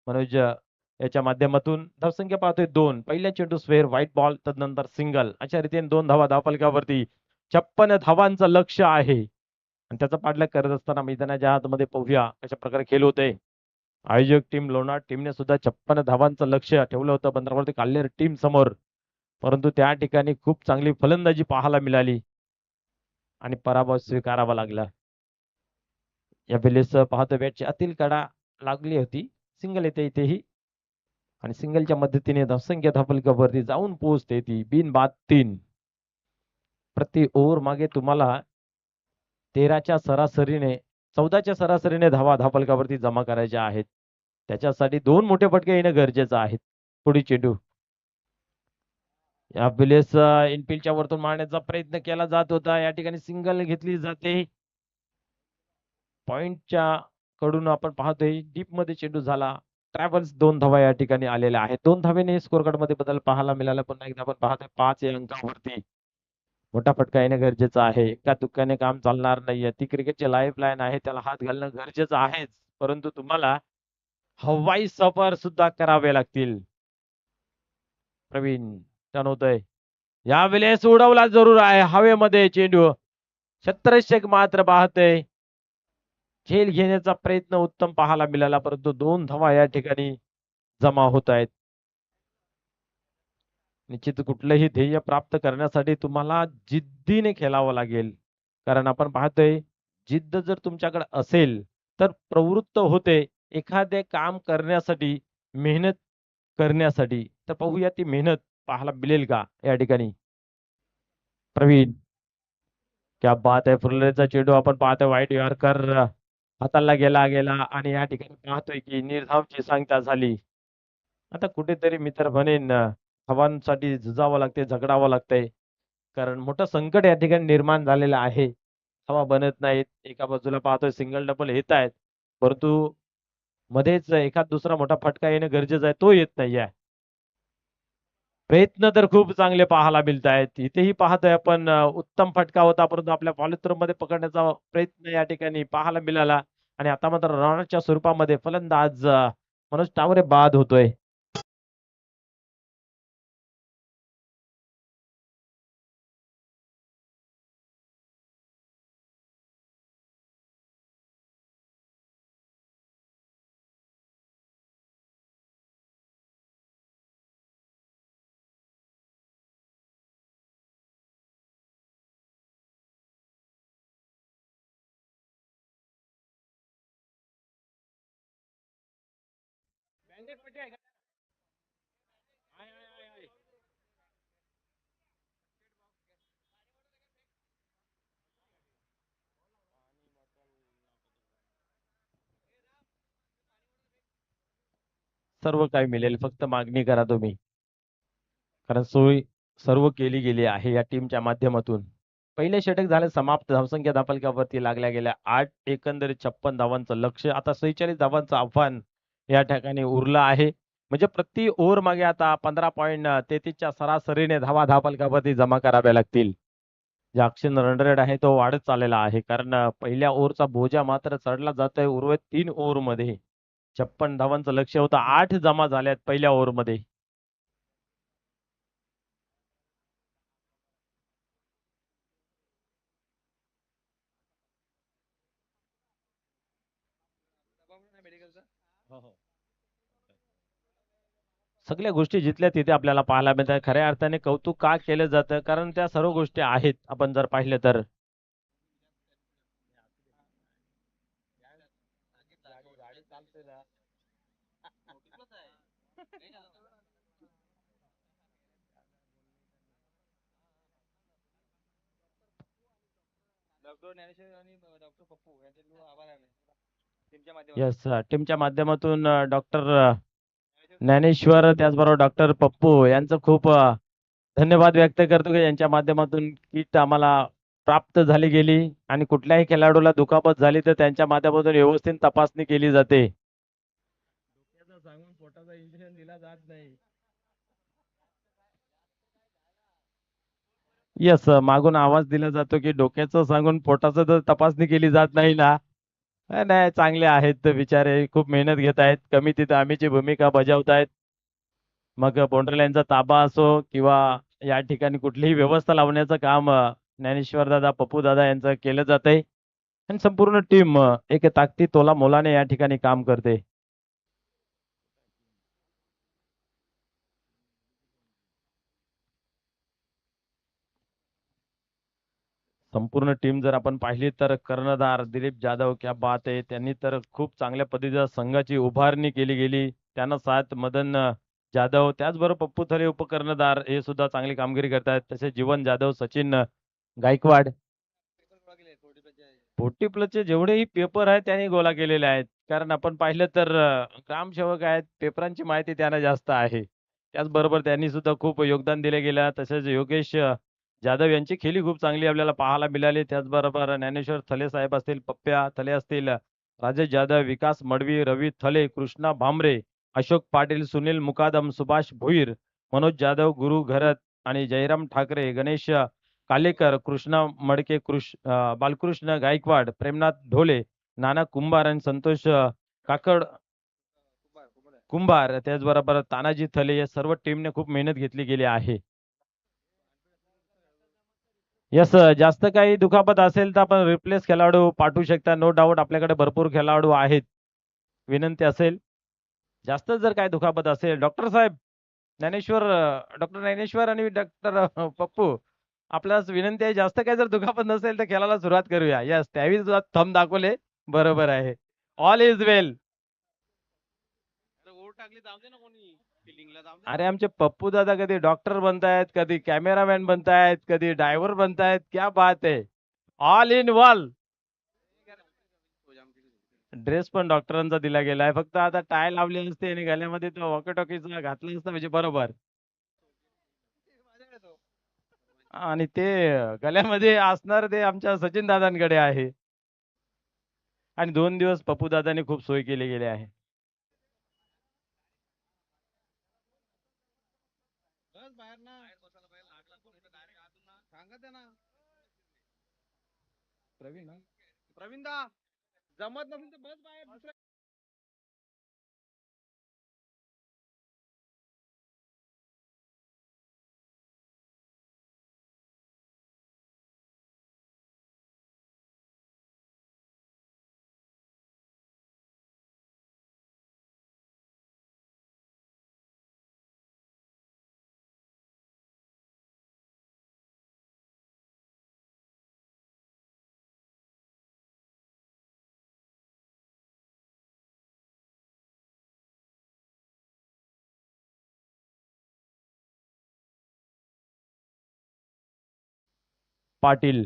मनोज याच्या माध्यमातून धावसंख्या पाहतोय 2. पहिल्या चेंडू स्वेअर व्हाईट बॉल, तदनंतर सिंगल. अशा रीतीने 2 धावा धावफलकावरती 56 धावांचं लक्ष आहे आणि त्याचा पाठलाग करत असताना मैदानाच्या आतमध्ये पाहूया कशा प्रकारे खेळ होते. आयोजक टीम लोणार टीमने सुद्धा 56 धावांचं लक्ष ठेवलं होतं बंदरावरती काढलेल्या टीम समोर, परंतु त्या ठिकाणी खूप चांगली फलंदाजी पाहायला मिळाली आणि पराभव स्वीकारावा लागला. या वेळेस पाहतो बॅटची आतील कडा लागली होती. सिंगल येते इथेही आणि सिंगलच्या मदतीने धावसंख्या धावफलकावरती जाऊन पोहोचते ती बिनबाद 3. प्रति ओव्हर मागे तुम्हाला 13च्या सरासरीने 14च्या सरासरीने धावा धावफलकावरती जमा करायच्या आहेत. त्याच्यासाठी 2 मोठे फटके येणं गरजेचं आहे. पुढील चेंडू या वेळेस इनफिल्डच्या वरतून मारण्याचा प्रयत्न केला जात होता. या ठिकाणी सिंगल घेतली जाते. पॉइंटच्या कडून आपण पाहतोय डीप मध्ये चेंडू झाला. ट्रॅव्हल्स 2 धावा या ठिकाणी आलेल्या आहेत. 2 धावेने स्कोर कार्ड मध्ये बदल पाहायला मिळाला. पुन्हा एकदा आपण पाहतोय 5 या अंकावरती मोठा फटका येणं गरजेचं आहे. एका तुक्याने काम चालणार नाहीये. ती क्रिकेटची लाईफ लाईन आहे, त्याला हात घालणं गरजेचं आहेच, परंतु तुम्हाला हवाई सफर सुद्धा करावे लागतील. प्रवीण टर्न होतोय. या वेळेस उडवला जरूर आहे हवेमध्ये चेंडू. क्षेत्ररक्षक मात्र पाहतोय. झेल घेण्याचा प्रयत्न उत्तम पाहायला मिळाला, परंतु 2 धावा या ठिकाणी जमा होत आहेत. निश्चित कुठलंही ध्येय प्राप्त करण्यासाठी तुम्हाला जिद्दीने खेळावं लागेल, कारण आपण पाहतोय जिद्द जर तुमच्याकडे असेल तर प्रवृत्त होते एखादे काम करण्यासाठी, मेहनत करण्यासाठी. तर पाहूया ती मेहनत पाहायला मिळेल का या ठिकाणी. प्रवीण क्या बात आहे. फुलरेचा चेंडू आपण पाहतोय वाईट यॉर्कर हाताला गेला गेला आणि या ठिकाणी पाहतोय की निर्धावची सांगता झाली. आता कुठेतरी मी तर म्हणेन धावांसाठी झुजावं लागते, झगडावं लागतंय. कारण मोठं संकट या ठिकाणी निर्माण झालेलं आहे. धावा बनत नाहीत. एका बाजूला पाहतोय सिंगल डबल येत आहेत. परंतु मध्येच एखाद दुसरा मोठा फटका येणं गरजेचं आहे. तो येत नाहीये. प्रयत्न तर खूप चांगले पाहायला मिळत आहेत. इथेही पाहतोय आपण उत्तम फटका होता, परंतु आपल्या पॉलिथ्रोनमध्ये पकडण्याचा प्रयत्न या ठिकाणी पाहायला मिळाला आणि आता मात्र रनआउटच्या स्वरूपामध्ये फलंदाज मनोज टावरे बाद होतोय. सर्व काही मिळेल, फक्त मागणी करा तुम्ही. कारण सोय सर्व केली गेली आहे या टीमच्या माध्यमातून. पहिले षटक झाले समाप्त. धावसंख्या धापलकावरती लागल्या गेल्या 8 एकंदरीत 56 धावांचं लक्ष्य. आता 46 धावांचं आव्हान या ठिकाणी उरलं आहे. म्हणजे प्रति ओव्हर मागे आता 15.33 च्या सरासरीने धावा धापलकावरती जमा कराव्या लागतील. जे अक्षर रन रेट आहे तो वाढत चाललेला आहे. कारण पहिल्या ओव्हरचा बोजा मात्र चढला जातोय. उर्वरित 3 ओव्हरमध्ये 56 धावांचं लक्ष्य होतं. 8 जमा झाल्यात पहिल्या ओव्हरमध्ये. मेडिकलचा सगळ्या गोष्टी जिथल्या तिथे आपल्याला पाहायला मिळतात. खऱ्या अर्थाने कौतुक का केलं जातं? कारण त्या सर्व गोष्टी आहेत आपण जर पाहिलं तर. डॉक्टर ज्ञानेश्वर आणि डॉक्टर पप्पू यांचे आभार आहे टीमच्या माध्यमातून. येस, टीमच्या माध्यमातून डॉक्टर ज्ञानेश्वर त्याचबरोबर डॉक्टर पप्पू यांचं खूप धन्यवाद व्यक्त करतो की यांच्या माध्यमातून किट आम्हाला प्राप्त झाली गेली आणि कुठल्याही खेळाडूला दुखापत झाली तर त्यांच्या माध्यमातून व्यवस्थित तपासणी केली जाते. डोक्याचा सांगून पोटाचा इंजेक्शन दिला जात नाही. येस, मागून आवाज दिला जातो की डोक्याचं सांगून पोटाचं तर तपासणी केली जात नाही ना. नाही, चांगले आहेत ते बिचारे, खूप मेहनत घेत आहेत. कमी तिथं आम्हीची भूमिका बजावत आहेत. मग बोंडरल्यांचा ताबा असो किंवा या ठिकाणी कुठलीही व्यवस्था लावण्याचं काम ज्ञानेश्वर दादा, पप्पू दादा यांचं केलं जातंय आणि संपूर्ण टीम एक ताकदी तोला मोलाने या ठिकाणी काम करते. संपूर्ण टीम जर आपण पाहिली तर कर्णधार दिलीप जाधव क्या बात आहे. त्यांनी तर खूप चांगल्या पद्धतीच्या संघाची उभारणी केली गेली. त्यांना साथ मदन जाधव त्याचबरोबर पप्पू थले उपकर्णधार हे सुद्धा चांगली कामगिरी करतात. तसेच जीवन जाधव, सचिन गायकवाड. पेपर गोळा केले 40 फोर्टी प्लसचे जेवढेही पेपर आहेत त्यांनी गोळा केलेले आहेत. कारण आपण पाहिलं तर ग्रामसेवक आहेत, पेपरांची माहिती त्यांना जास्त आहे. त्याचबरोबर त्यांनी सुद्धा खूप योगदान दिले गेलं. तसेच योगेश जाधव यांची खेळी खूप चांगली आपल्याला पाहायला मिळाली. त्याचबरोबर ज्ञानेश्वर थले साहेब असतील, पप्प्या थले असतील, राजेश जाधव, विकास मडवी, रवी थले, कृष्णा भामरे, अशोक पाटील, सुनील मुकादम, सुभाष भुईर, मनोज जाधव, गुरु घरत आणि जयराम ठाकरे, गणेश कालेकर, कृष्णा मडके, बालकृष्ण गायकवाड, प्रेमनाथ ढोले, नाना कुंभार आणि संतोष काकड कुंभार, त्याचबरोबर तानाजी थले या सर्व टीमने खूप मेहनत घेतली गेली आहे. यस, जास्त काही दुखापत असेल तर आपण रिप्लेस खेळाडू पाठवू शकता. नो डाऊट आपल्याकडे भरपूर खेळाडू आहेत. विनंती असेल जास्त जर काय दुखापत असेल डॉक्टर साहेब ज्ञानेश्वर, डॉक्टर ज्ञानेश्वर आणि डॉक्टर पप्पू आपल्याला विनंती आहे, जास्त काय जर दुखापत नसेल तर खेळाला सुरुवात करूया. यस, त्यावेळी सुद्धा थंब दाखवले, बरोबर आहे. All is well. ओव्हर टाकली जाऊ दे ना कोणी फिलिंगला जाऊ दे अरे आमचे पप्पू दादा कधी डॉक्टर बनतायत, कधी कॅमेरामॅन बनतायत, कधी ड्रायव्हर बनतायत. क्या बात आहे. All in one. ड्रेस पण डॉक्टरांचा दिला गेलाय. फक्त आता टाय लावली असते आणि गळ्यामध्ये तो वॉकी टॉकीचा घातला असता म्हणजे बरोबर. आणि ते गळ्यामध्ये असणार ते आमच्या सचिन दादांकडे आहे. आणि 2 दिवस पप्पू दादांनी खूप सोय केली गेली आहे. बस बाहेर ना सांगत आहे ना प्रवीण दा जमत नसेल तर बस बाहेर दुसऱ्या पाटील,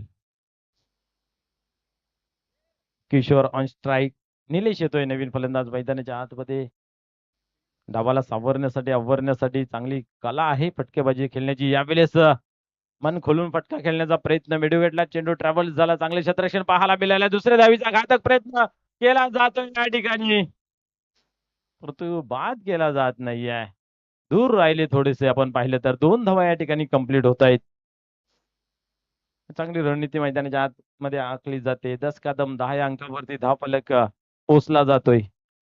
किशोर ऑन स्ट्राईक. निलेश येतोय नवीन फलंदाज मैदानाच्या आतमध्ये. डावाला सावरण्यासाठी अवरण्यासाठी चांगली कला आहे फटकेबाजी खेळण्याची. यावेळेस मन खोलून फटका खेळण्याचा प्रयत्न मिडविकेटला चेंडू ट्रॅव्हल झाला. चांगले क्षेत्ररक्षण पाहायला मिळालं. दुसऱ्या धावीचा घातक प्रयत्न केला जातोय या ठिकाणी, परंतु बाद केला जात नाहीये. दूर राहिले थोडेसे. आपण पाहिलं तर 2 धावा या ठिकाणी कंप्लीट होत आहेत. चांगली रणनीती मैदानाच्या आतमध्ये आखली जाते. 10 कदम 10 या अंकावरती धावफलक पोचला जातोय.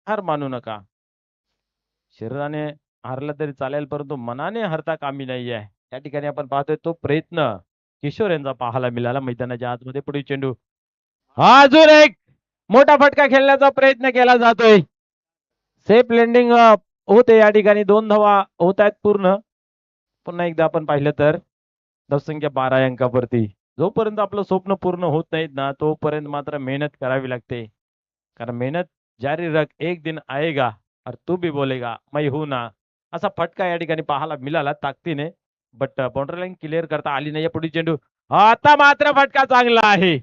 हार मानू नका. शरीराने हारलं तरी चालेल, परंतु मनाने हरता कामी नाहीये. या ठिकाणी आपण पाहतोय तो प्रयत्न किशोर यांचा पाहायला मिळाला मैदानाच्या आतमध्ये. पुढे चेंडू, अजून एक मोठा फटका खेळण्याचा प्रयत्न केला जातोय. सेफ लेंडिंग होते या ठिकाणी. 2 धावा होत आहेत पूर्ण. पुन्हा एकदा आपण पाहिलं तर धावसंख्या 12 या अंकावरती. जोपर्यंत आपलं स्वप्न पूर्ण होत नाहीत ना, तोपर्यंत मात्र मेहनत करावी लागते. कारण मेहनत जारी रख, एक दिन आएगा और तू भी बोलेगा मैं हूं ना. असा फटका या ठिकाणी पाहायला मिळाला ताकदीने, बट बाउंड्री लाईन क्लिअर करता आली नाही. पुढे चेंडू, आता मात्र फटका चांगला आहे.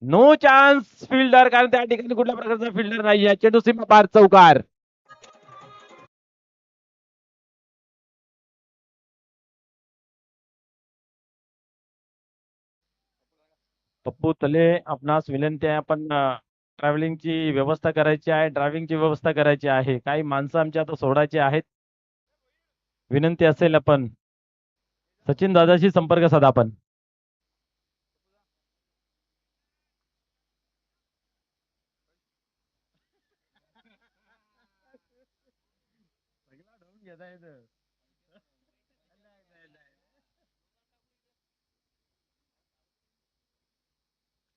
नो चान्स फिल्डर, कारण त्या ठिकाणी कुठल्या प्रकारचा फिल्डर नाही आहे. चेंडू सीमा पार, चौकार. पप्पू तले, आपणास विनंती आहे. आपण ट्रॅव्हलिंगची व्यवस्था करायची आहे, ड्रायव्हिंगची व्यवस्था करायची आहे. काही माणसं आमच्या आता सोडायची आहेत. विनंती असेल आपण सचिन दादाशी संपर्क साधा आपण.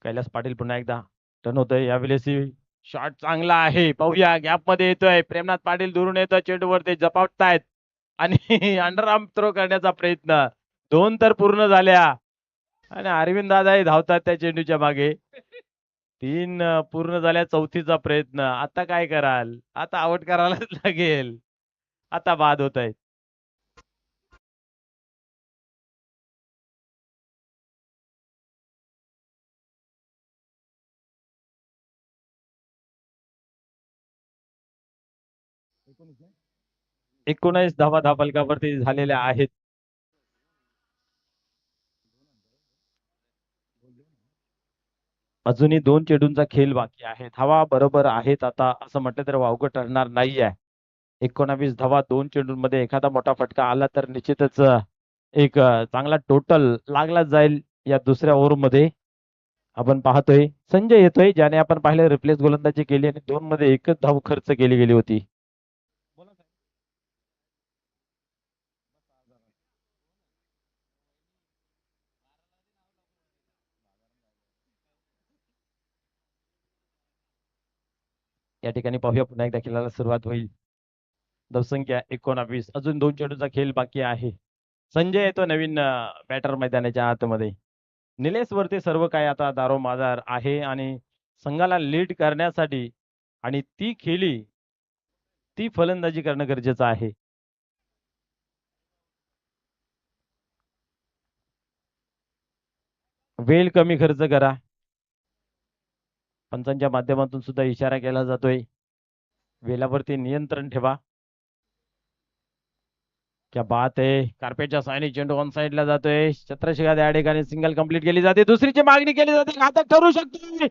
कैलास पाटील पुन्हा एकदा टर्न होतोय. यावेळेस शॉट चांगला आहे. पाहूया, गॅप मध्ये येतोय. प्रेमनाथ पाटील दुरून येतोय. चेंडूवर ते जपावतायत आणि अंडरआर्म थ्रो करण्याचा प्रयत्न. 2 तर पूर्ण झाल्या आणि अरविंद दादाही धावतात त्या चेंडूच्या मागे. 3 पूर्ण झाल्या. चौथीचा प्रयत्न. आता काय कराल? आता आउट करायलाच लागेल. आता बाद होत आहेत. एकोणीस 19 धावा धावफलकावरती झालेल्या आहेत. अजूनही 2 चेंडूंचा खेळ बाकी आहे. धावा बरोबर आहेत आता, असं म्हटलं तर वावगं ठरणार नाहीये. 19 धावा 2 चेंडूंमध्ये एखादा मोठा फटका आला तर निश्चितच एक चांगला टोटल लागला जाईल या दुसऱ्या ओव्हरमध्ये. आपण पाहतोय संजय येतोय, ज्याने आपण पाहिलं रिप्लेस गोलंदाजी केली आणि 2 मध्ये एकच धाव खर्च केली गेली होती. या ठिकाणी पाहूया, पुन्हा एकदा खेळायला सुरुवात होईल. धावसंख्या 19. अजून 2 चेंडूचा खेळ बाकी आहे. संजय येतो नवीन बॅटर मैदानाच्या आतमध्ये. निलेश वरती सर्व काही आता दारोमदार आहे आणि संघाला लीड करण्यासाठी आणि ती खेळी ती फलंदाजी करणं गरजेचं आहे. वेळ कमी खर्च करा. पंचांच्या माध्यमातून सुद्धा इशारा केला जातोय. वेळावरती नियंत्रण ठेवा. क्या बात आहे. कार्पेटच्या सायनी चेंडू ऑन साइडला जातोय. छत्रशिखा त्या ठिकाणी सिंगल कंप्लीट केली जाते. दुसरीची मागणी केली जाते. घातक ठरू शकते.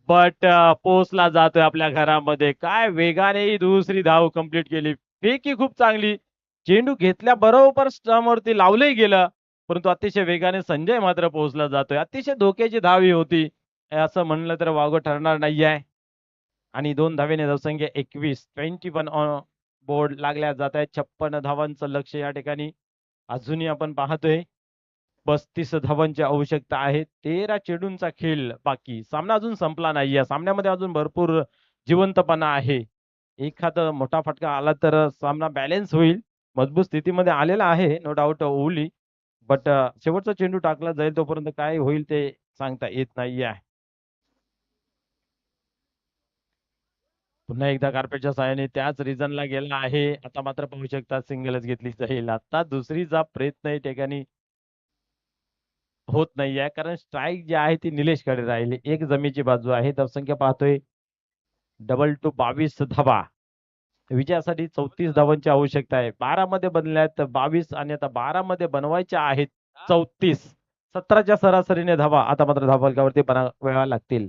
बट पोचला जातोय आपल्या घरामध्ये. काय वेगाने ही दुसरी धाव कंप्लीट केली. फेकी खूप चांगली. चेंडू घेतल्या बरोबर स्टंपवरती लावलंही गेलं. परंतु अतिशय वेगाने संजय मात्र पोहोचला जातोय. अतिशय धोक्याची धाव ही होती. असं म्हणलं तर वावगं ठरणार नाहीये. आणि 2 धावेने धावसंख्या 21 21 बोर्ड लागल्या जात आहेत. 56 धावांचं लक्ष या ठिकाणी अजूनही आपण पाहतोय. 35 धावांची आवश्यकता आहे. 13 चेंडूंचा खेळ बाकी. सामना अजून संपला नाहीये. सामन्यामध्ये अजून भरपूर जिवंतपणा आहे. एखादा मोठा फटका आला तर सामना बॅलन्स होईल. मजबूत स्थितीमध्ये आलेला आहे. No doubt ओवली. बट शेवटचा चेंडू टाकला जाईल तोपर्यंत काय होईल ते सांगता येत नाहीये. पुन्हा एकदा कार्पेटच्या सहाय्याने त्याच रिजनला गेला आहे. आता मात्र पाहू शकता सिंगलच घेतली जाईल. आता दुसरीचा प्रयत्न या ठिकाणी होत नाहीये कारण स्ट्राईक जी आहे ती निलेशकडे राहिली. एक जमेची बाजू आहे. धावसंख्या पाहतोय डबल टू 22 धावा. विजयासाठी 34 धावांची आवश्यकता आहे. 12 मध्ये बनल्यात 22 आणि आता 12 मध्ये बनवायच्या आहेत 34. 17च्या सरासरीने धावा आता मात्र धावफलकावरती बनवाव्या लागतील.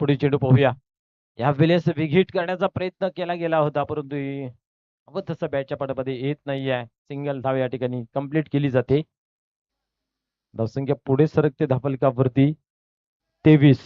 पुढे चेंडू पाहूया. या वेळेस विकेट करण्याचा प्रयत्न केला गेला होता परंतु हवं तसं बॅटच्या पटामध्ये येत नाहीये. सिंगल धाव या ठिकाणी कंप्लीट केली जाते. धावसंख्या पुढे सरकते धावफलकावरती 23.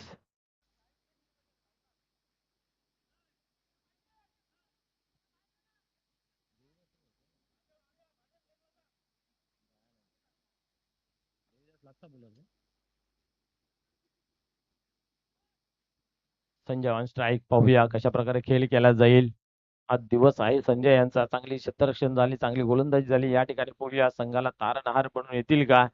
संजय ऑन स्ट्राईक पाहूया कशा प्रकारे खेळ केला जाईल. आज दिवस आहे संजय यांचा. चांगली क्षेत्ररक्षण झाली. चांगली गोलंदाजी झाली. या ठिकाणी पाहूया संघाला तारणहार बनून येतील का.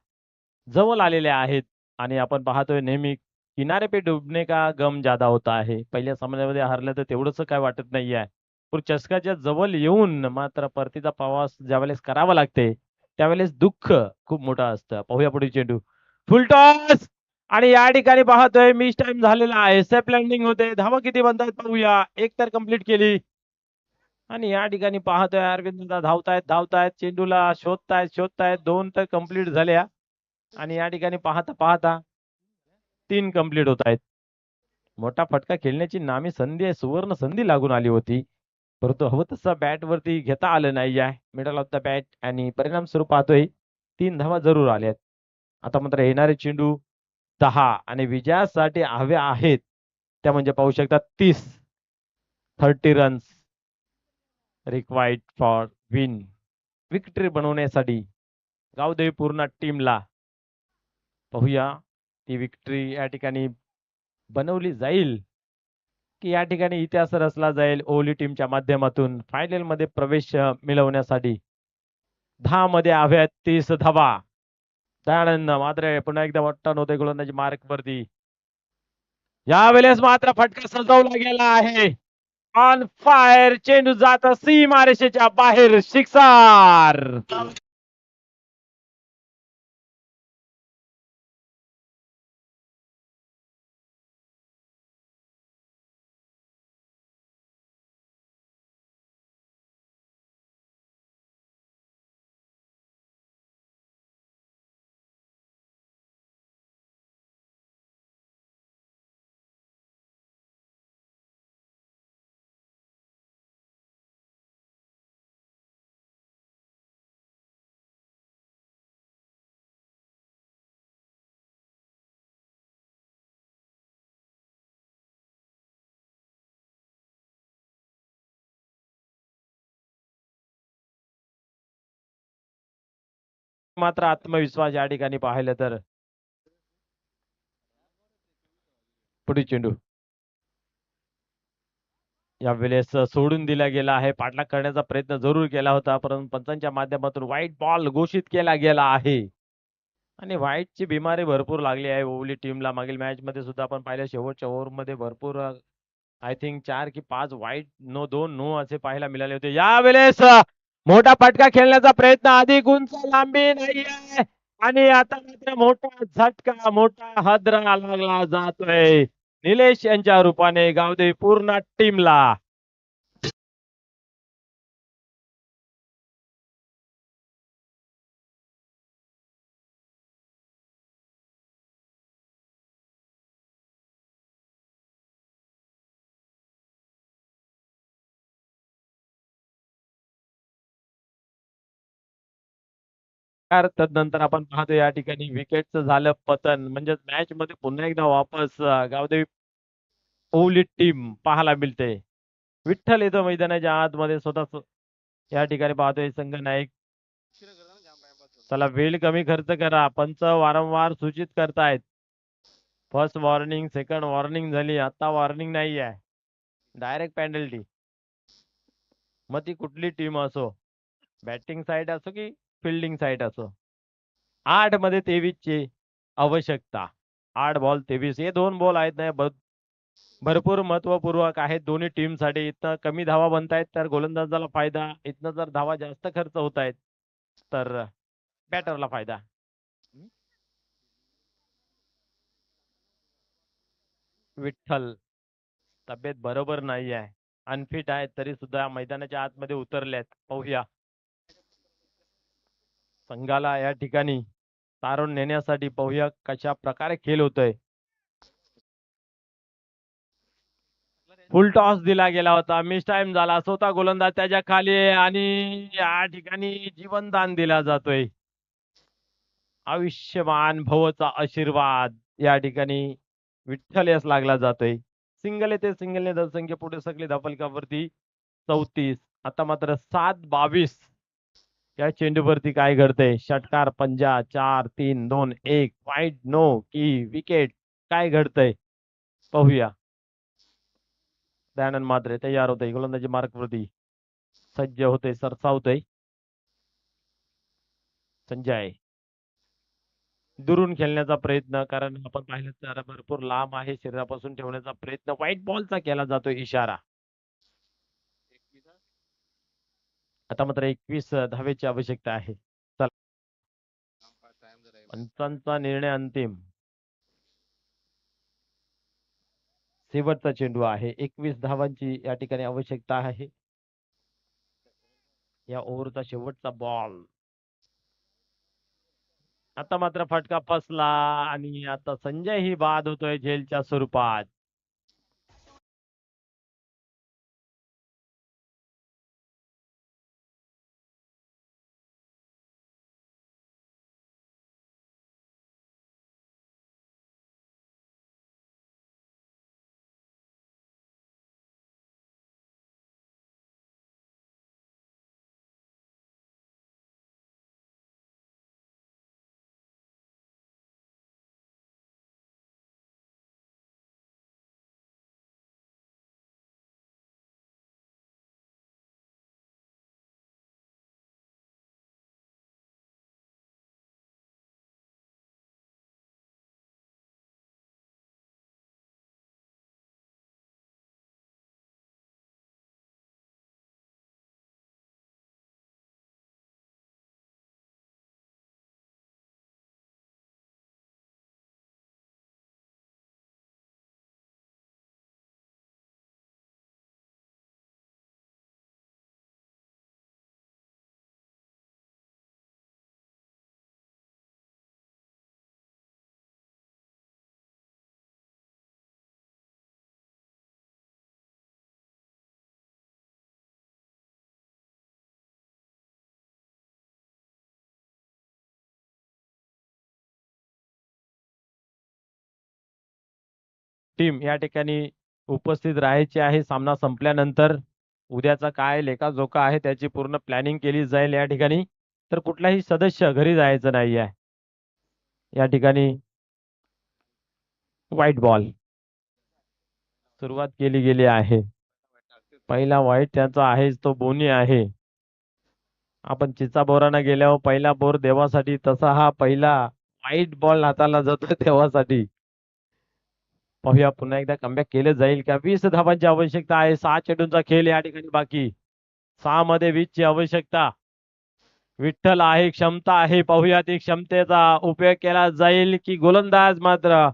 जवळ आलेले आहेत आणि आपण पाहतोय नेहमी किनारे पे डूबने का गम ज्यादा होता आहे. पहिल्या सामन्यामध्ये हरलं तर तेवढंच काय वाटत नाहीये. पण चषकाच्या जवळ येऊन मात्र परतीचा प्रवास ज्यावेळेस करावा लागते त्यावेळेस दुःख खूप मोठं असतं. पाहूया पुढे चेंडू. फुल टॉस आणि या ठिकाणी पाहतोय मिस टाइम झालेला आहे. सेफ लँडिंग होते. धावा किती बनतायत पाहूया. एक तर कंप्लीट केली आणि या ठिकाणी पाहतोय अरविंद धावतायत चेंडूला शोधतायत 2 तर कंप्लीट झाल्या आणि या ठिकाणी पाहता पाहता 3 कंप्लीट होत आहेत. मोठा फटका खेळण्याची नामी संधी आहे. सुवर्ण संधी लागून आली होती परंतु हवं तसं बॅट वरती घेता आलं नाही आहे. मिडल ऑफ द बॅट आणि परिणाम स्वरूप पाहतोय 3 धावा जरूर आल्यात. आता मात्र येणारे चेंडू 10 आणि विजयासाठी हवे आहेत त्या म्हणजे पाहू शकता 30 runs required for win. Victory बनवण्यासाठी गावदेवी पूर्ण टीमला पाहूया ती विक्टरी या ठिकाणी बनवली जाईल की या ठिकाणी इतिहास रचला जाईल ओली टीमच्या माध्यमातून फायनल मध्ये प्रवेश मिळवण्यासाठी. 10 मध्ये हव्यात 30 धावा. दयानंद मात्र पुन्हा एकदा वाटतं नव्हते गोलंदाजी मार्क वरती. यावेळेस मात्र फटका सजवला गेला आहे. ऑन फायर चेंडू जात सीमारेषेच्या बाहेर. सिक्सर. मात्र आत्मविश्वास या ठिकाणी पाहिलं तर. पुढे चेंडू यावेळेस सोडून दिला गेला आहे. पाठलाग करण्याचा प्रयत्न जरूर केला होता, परंतु पंचांच्या माध्यमातून व्हाईट बॉल घोषित केला गेला आहे. आणि व्हाईटची बिमारी भरपूर लागली आहे ओवली टीमला. मागील मॅच मध्ये सुद्धा आपण पाहिलं, शेवटच्या ओव्हरमध्ये भरपूर आय थिंक 4 की 5 व्हाईट, 2 नो असे पाहायला मिळाले होते. यावेळेस मोठा फटका खेळण्याचा प्रयत्न, अधिक उंच लांबी नाहीये आणि आता मात्र मोठा झटका, मोठा हादरा लागला जातोय निलेश यांच्या रूपाने गावदेवी पूर्ण टीमला. तदनंतर आपण पाहतो या ठिकाणी विकेटचं झालं पतन. म्हणजे मॅच मध्ये पुन्हा एकदा वापस गावदेवी ओवली टीम पाहायला मिळते. विठ्ठल येतो मैदानाच्या आतमध्ये स्वतः. या ठिकाणी पाहतोय संघ नायक. चला वेळ कमी खर्च करा, पंच वारंवार सूचित करतायत. फर्स्ट वॉर्निंग, सेकंड वॉर्निंग झाली, आता वॉर्निंग नाही आहे, डायरेक्ट पेनल्टी. मग ती कुठली टीम असो, बॅटिंग साईड असो की फिल्डिंग साईड असो. 8 मध्ये 23 ची आवश्यकता. 8 बॉल 23, हे 2 बॉल आहेत ना भरपूर महत्वपूर्वक आहेत दोन्ही टीम साठी. इथं कमी धावा बनतायत तर गोलंदाजाला फायदा, इथनं जर धावा जास्त खर्च होत आहेत तर बॅटरला फायदा. विठ्ठल तब्येत बरोबर नाही आहे, अनफिट आहे, तरी सुद्धा मैदानाच्या आतमध्ये उतरल्यात. पाहूया संघाला या ठिकाणी तारून नेण्यासाठी. पाहूया कशा प्रकारे खेळ होतोय. फुल टॉस दिला गेला होता, मिस टाइम झाला, स्वतः गोलंदाज त्याच्या खाली आणि या ठिकाणी जीवनदान दिला जातोय. आयुष्यमान भवचा आशीर्वाद या ठिकाणी विठ्ठल यास लागला जातोय. सिंगल येते, सिंगलने धावसंख्या पुढे सगळी धावफलकावरती 34. आता मात्र 7-22 या चेंडूवरती काय घडतंय. षटकार, पंजा, 4-3-2-1, वाईट, नो की विकेट, काय घडतंय पाहूया. दयानंद मात्रे तयार होते, गोलंदाजी मार्क वरती सज्ज होते, सरसावतोय. संजय दुरून खेळण्याचा प्रयत्न, कारण आपण पाहिलं तर भरपूर लांब आहे, शरीरापासून ठेवण्याचा प्रयत्न, व्हाईट बॉलचा केला जातोय इशारा. आता मात्र 21 धावेची आवश्यकता आहे. चला पंचांचा निर्णय अंतिम. शेवटचा चेंडू आहे, 21 धावांची या ठिकाणी आवश्यकता आहे. या ओव्हरचा शेवटचा बॉल. आता मात्र फटका फसला आणि आता संजय ही बाद होतोय झेलच्या स्वरूपात. टीम या ठिकाणी उपस्थित राहायची आहे सामना संपल्यानंतर. उद्याचा काय लेखाजोखा आहे त्याची पूर्ण प्लॅनिंग केली जाईल या ठिकाणी. तर कुठलाही सदस्य घरी जायचं नाही आहे. या ठिकाणी व्हाईट बॉल सुरुवात केली गेली आहे. पहिला व्हाईट त्यांचा आहेच, तो बोनी आहे. आपण चिचा बोराना गेल्यावर पहिला बोर देवासाठी, तसा हा पहिला व्हाईट बॉल हाताला जातो देवासाठी. पाहूया पुन्हा एकदा कमबॅक केलं जाईल का. 20 धावांची आवश्यकता आहे. 6 चेंडूंचा खेळ या ठिकाणी बाकी. 6 मध्ये 20 ची आवश्यकता. विठ्ठल आहे, क्षमता आहे. पाहूया ती क्षमतेचा उपयोग केला जाईल की गोलंदाज मात्र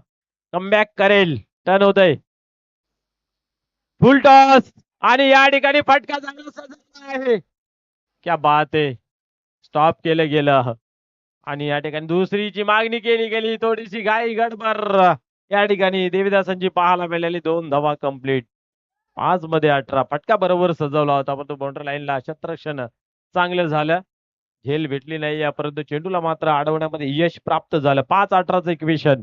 कमबॅक करेल. टर्न होतंय. फुल टॉस आणि या ठिकाणी फटका चांगला सजत आहे. क्या बात आहे. स्टॉप केलं गेलं आणि या ठिकाणी दुसरीची मागणी केली गेली. थोडीशी घाई गडबड या ठिकाणी देवीदासांची पाहायला मिळाली. 2 धावा कंप्लीट. 5 मध्ये 18. फटका बरोबर सजवला होता पण तो बाउंड्री लाईनला क्षेत्ररक्षण चांगलं झालं. झेल भेटली नाही या, परंतु चेंडूला मात्र अडवण्यामध्ये यश प्राप्त झालं. 5-18चं इक्वेशन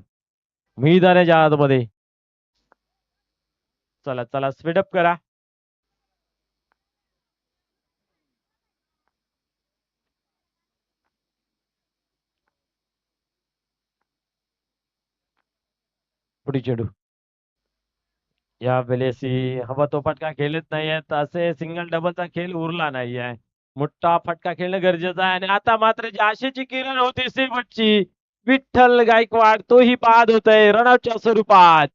मैदानाच्या आतमध्ये. चला चला स्पीडअप करा. पुढे चेंडू या वेळेस हवा तो फटका खेळत नाहीये, असे सिंगल डबलचा खेळ उरला नाहीये. मोठा फटका खेळणं गरजेचं आहे आणि आता मात्र जी आशेची किरण होती शेवटची, विठ्ठल गायकवाड तोही बाद होतोय रनआउटच्या स्वरूपात.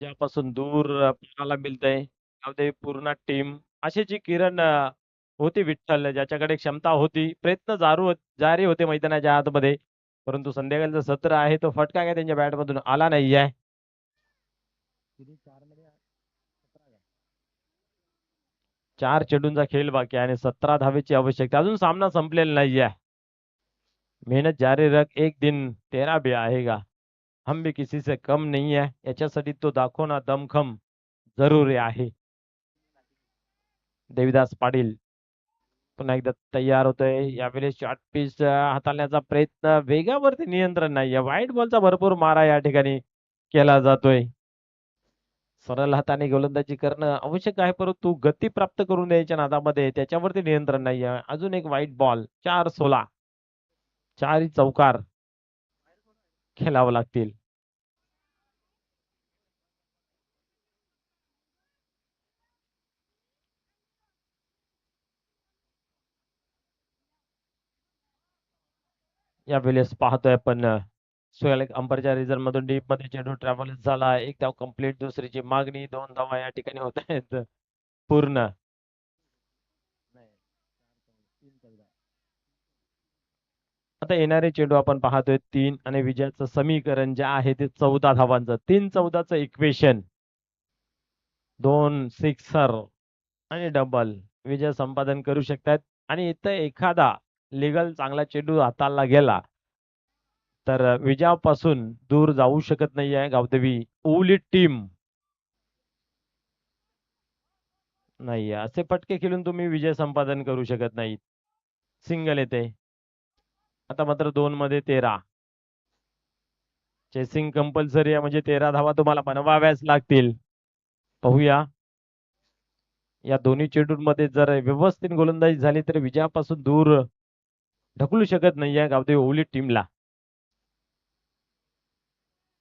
ज्यापासून दूर पाहायला मिळतंय त्यामध्ये पूर्ण टीम आशेची किरण होती. विठ्ठल ज्याच्याकडे क्षमता होती, प्रयत्न जारी होते मैदानाच्या आतमध्ये, परंतु संध्याकाळचं सत्र आहे तो फटका काय त्यांच्या बॅट मधून आला नाही आहे. 4 चेंडूंचा खेळ बाकी आहे आणि 17 धावेची आवश्यकता. अजून सामना संपलेला नाही आहे. मेहनत जारी रख, एक दिन तेरा भी आएगा. हम भी किसी से कम नहीं है. याच्यासाठी तो दाखवणं दमखम जरुरी आहे. देविदास पाटील पुन्हा एकदा तयार होतोय. यावेळेस शॉर्ट पिच हाताळण्याचा प्रयत्न, वेगावरती नियंत्रण नाहीये. व्हाईट बॉलचा भरपूर मारा या ठिकाणी केला जातोय. सरळ हाताने गोलंदाजी करणं आवश्यक आहे, परंतु गती प्राप्त करून द्यायच्या नादामध्ये त्याच्यावरती नियंत्रण नाहीये. अजून एक व्हाईट बॉल. 4-16. 4 चौकार खेळावं लागतील. या वेळेस पाहतोय आपण सोयल अंपरच्या रिझल्ट मधून डीप मध्ये चेंडू ट्रॅव्हल झाला. एक धाव कंप्लीट. दुसरीची मागणी. 2 धावा या ठिकाणी होत आहेत पूर्ण. आता येणारे चेंडू आपण पाहतोय 3 आणि विजयाचं समीकरण जे आहे ते 14 धावांचं. 3-14चं इक्वेशन. 2 सिक्सर आणि डबल विजय संपादन करू शकतात. आणि इथं एखादा लिगल चांगला चेंडू हाताळला गेला तर विजयापासून दूर जाऊ शकत नाही आहे गावदेवी ओवली टीम. नाही, असे फटके खेळून तुम्ही विजय संपादन करू शकत नाही. सिंगल येते. आता मात्र 2 मध्ये 13. चेसिंग कंपल्सरी आहे म्हणजे 13 धावा तुम्हाला बनवाव्याच लागतील. पाहूया या दोन्ही चेंडूंमध्ये जर व्यवस्थित गोलंदाजी झाली तर विजयापासून दूर ढकलू शकत नाहीये गावदेवी ओवली टीमला.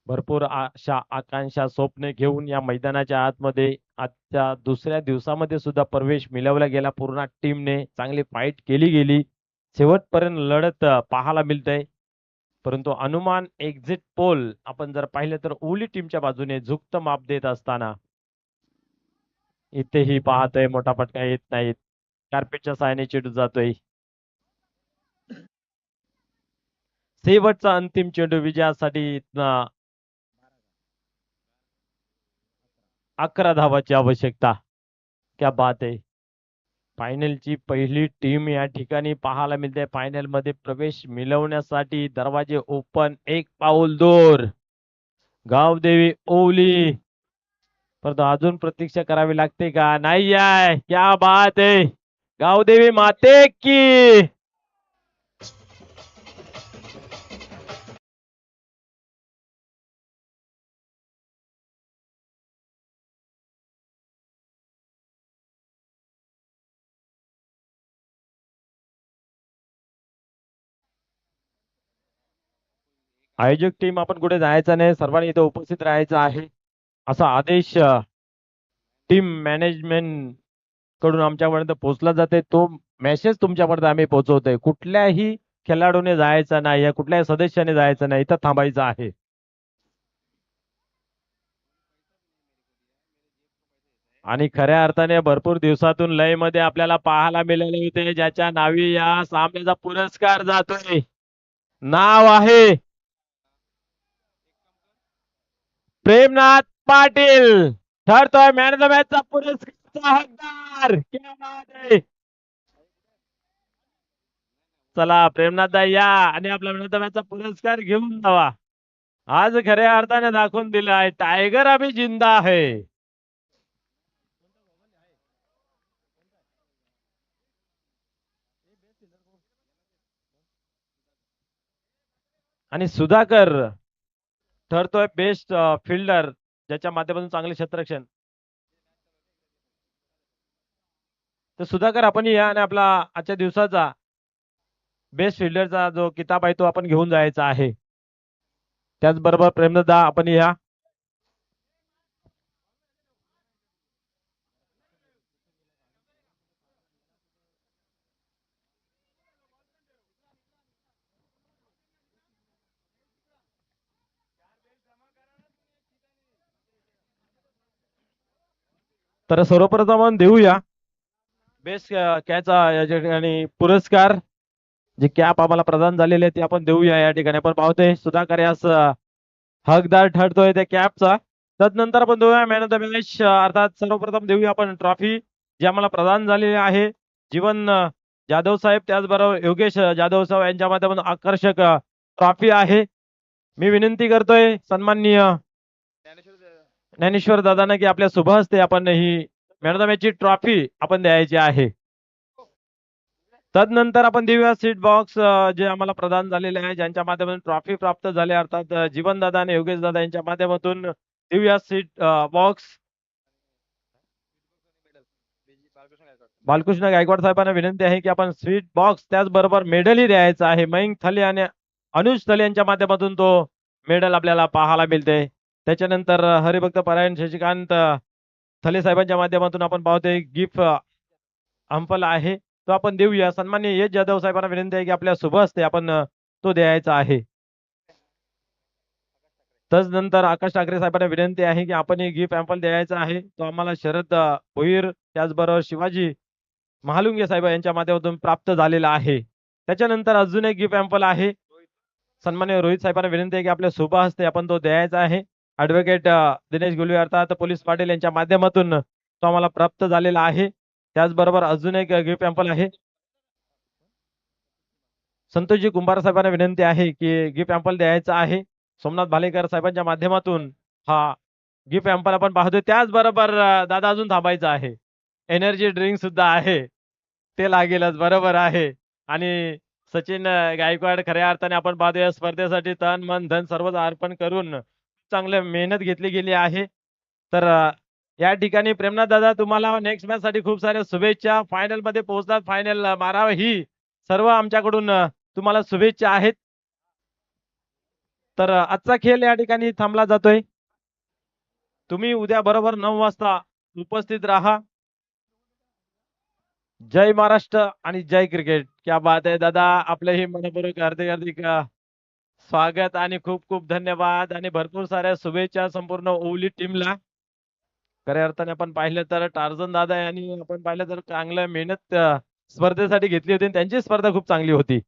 भरपूर आशा आकांक्षा स्वप्ने घेऊन या मैदानाच्या आतमध्ये आजच्या दुसऱ्या दिवसामध्ये सुद्धा प्रवेश मिळवला गेला. पूर्ण टीमने चांगली फाईट केली गेली. शेवटपर्यंत लढत पाहायला मिळतंय. परंतु अनुमान एक्झिट पोल आपण जर पाहिलं तर ओवली टीमच्या बाजूने झुकतं माप देत असताना इथेही पाहतोय मोठा फटका येत नाहीत. कार्पेटच्या साहाय्याने चेंडू जातोय. शेवटचा अंतिम चेंडू विजयासाठी 11 धावाची आवश्यकता. क्या बात आहे. फायनलची पहिली टीम या ठिकाणी पाहायला मिळते. फायनल मध्ये प्रवेश मिळवण्यासाठी दरवाजे ओपन. एक पाऊल दूर गावदेवी ओवली. परंतु अजून प्रतीक्षा करावी लागते का? नाही आहे. क्या बात आहे. गावदेवी माते की. आयोजक टीम आपण कुठे जायचं नाही, सर्वांनी इथे उपस्थित राहायचं आहे असा आदेश टीम मॅनेजमेंट कडून आमच्यापर्यंत पोहोचला जाते. तो मेसेज तुमच्यापर्यंत आम्ही पोहोचवतोय. कुठल्याही खेळाडूने जायचं नाही, या कुठल्याही सदस्याने जायचं नाही, इथं थांबायचं आहे. आणि खऱ्या अर्थाने भरपूर दिवसातून लय मध्ये आपल्याला पाहायला मिळाले होते, ज्याच्या नावी या सामन्याचा पुरस्कार जातोय. नाव आहे प्रेमनाथ पाटील. ठरतोय मॅन ऑफ द मॅचचा पुरस्कारचा हकदार. क्या बात आहे. चला प्रेमनाथ दाई या आणि आपला मॅन ऑफ द मॅचचा पुरस्कार घेऊन जावा. आज खऱ्या अर्थाने दाखवून दिलं आहे, टायगर अभी जिंदा आहे. आणि सुधाकर ठरतोय बेस्ट फिल्डर, ज्याच्या माध्यमातून चांगले क्षेत्ररक्षण. तर सुधाकर आपण या आणि आपला आजच्या दिवसाचा बेस्ट फिल्डरचा जो किताब आहे तो आपण घेऊन जायचा आहे. त्याचबरोबर प्रेमदादा आपण या. तर सर्वप्रथम आपण देऊया बेस्ट कॅचा या ठिकाणी पुरस्कार. जे कॅप आम्हाला प्रदान झालेले आहे ते आपण देऊया. या ठिकाणी आपण पाहतोय सुधाकर यास हकदार ठरतोय त्या कॅपचा. तदनंतर आपण देऊया मॅन ऑफ द मॅच, अर्थात सर्वप्रथम देऊया आपण ट्रॉफी जी आम्हाला प्रदान झालेली आहे. जीवन जाधव साहेब त्याचबरोबर योगेश जाधव साहेब यांच्या माध्यमातून आकर्षक ट्रॉफी आहे. मी विनंती करतोय सन्माननीय ज्ञानेश्वर दादांना की आपल्या शुभ हस्ते आपण he man of the मॅचची trophy आपण द्यायची आहे. तदनंतर आपण देऊया सीट बॉक्स जे आम्हाला प्रदान झालेले आहे, ज्यांच्या माध्यमातून ट्रॉफी प्राप्त झाले, अर्थात जीवन दादा आणि योगेश दादा यांच्या माध्यमातून देऊया सीट बॉक्स. बालकृष्ण गायकवाड साहेबांना विनंती आहे की आपण स्वीट बॉक्स त्याचबरोबर मेडलही द्यायचा आहे. मयंक थले आणि अनुज थले यांच्या माध्यमातून तो मेडल आपल्याला पाहायला मिळते. त्याच्यानंतर हरिभक्त परायण शशिकांत थले साहेबांच्या माध्यमातून आपण पाहतोय गिफ्ट अंपल आहे, तो आपण देऊया. सन्माननीय यश जाधव साहेबांना विनंती आहे की आपल्या शुभ हस्ते आपण तो द्यायचा आहे. तदनंतर आकाश ठाकरे साहेबांना विनंती आहे की आपण ही गिफ्ट अँपल द्यायचा आहे, तो आम्हाला शरद भोईर त्याचबरोबर शिवाजी महालुंगे साहेब यांच्या माध्यमातून प्राप्त झालेला आहे. त्याच्यानंतर अजून एक गिफ्ट अँपल आहे. सन्माननीय रोहित साहेबांना विनंती आहे की आपल्या शुभ हस्ते आपण तो द्यायचा आहे. ऍडव्होकेट दिनेश गुलवे अर्थात पोलीस पाटील यांच्या माध्यमातून तो आम्हाला प्राप्त झालेला आहे. त्याचबरोबर अजून एक गिफ्ट अँपल आहे. संतोषजी कुंभार साहेबांना विनंती आहे की गिफ्ट अँपल द्यायचा आहे. सोमनाथ भालेकर साहेबांच्या माध्यमातून हा गिफ्ट अँपल आपण पाहतोय. त्याचबरोबर दादा अजून थांबायचं आहे, एनर्जी ड्रिंक सुद्धा आहे, ते लागेलच. बरोबर आहे. आणि सचिन गायकवाड खऱ्या अर्थाने आपण पाहतो या स्पर्धेसाठी तन मन धन सर्वच अर्पण करून चांगली मेहनत घेतली गेली आहे. तर या ठिकाणी प्रेमनाथ दादा तुम्हाला नेक्स्ट मॅच साठी खूप साऱ्या शुभेच्छा. फायनल मध्ये पोहोचतात, फायनल मारावं ही सर्व आमच्याकडून तुम्हाला शुभेच्छा आहेत. तर आजचा खेळ या ठिकाणी थांबला जातोय. तुम्ही उद्या बरोबर 9 वाजता उपस्थित राहा. जय महाराष्ट्र आणि जय क्रिकेट. क्या बात आहे दादा, आपलेही मनपूर्वक हार्दिक हार्दिक स्वागत आणि खूप खूप धन्यवाद आणि भरपूर साऱ्या शुभेच्छा संपूर्ण ओवली टीमला. खऱ्या अर्थाने आपण पाहिलं तर टार्झन दादा यांनी आपण पाहिलं तर चांगलं मेहनत स्पर्धेसाठी घेतली होती, त्यांची स्पर्धा खूप चांगली होती.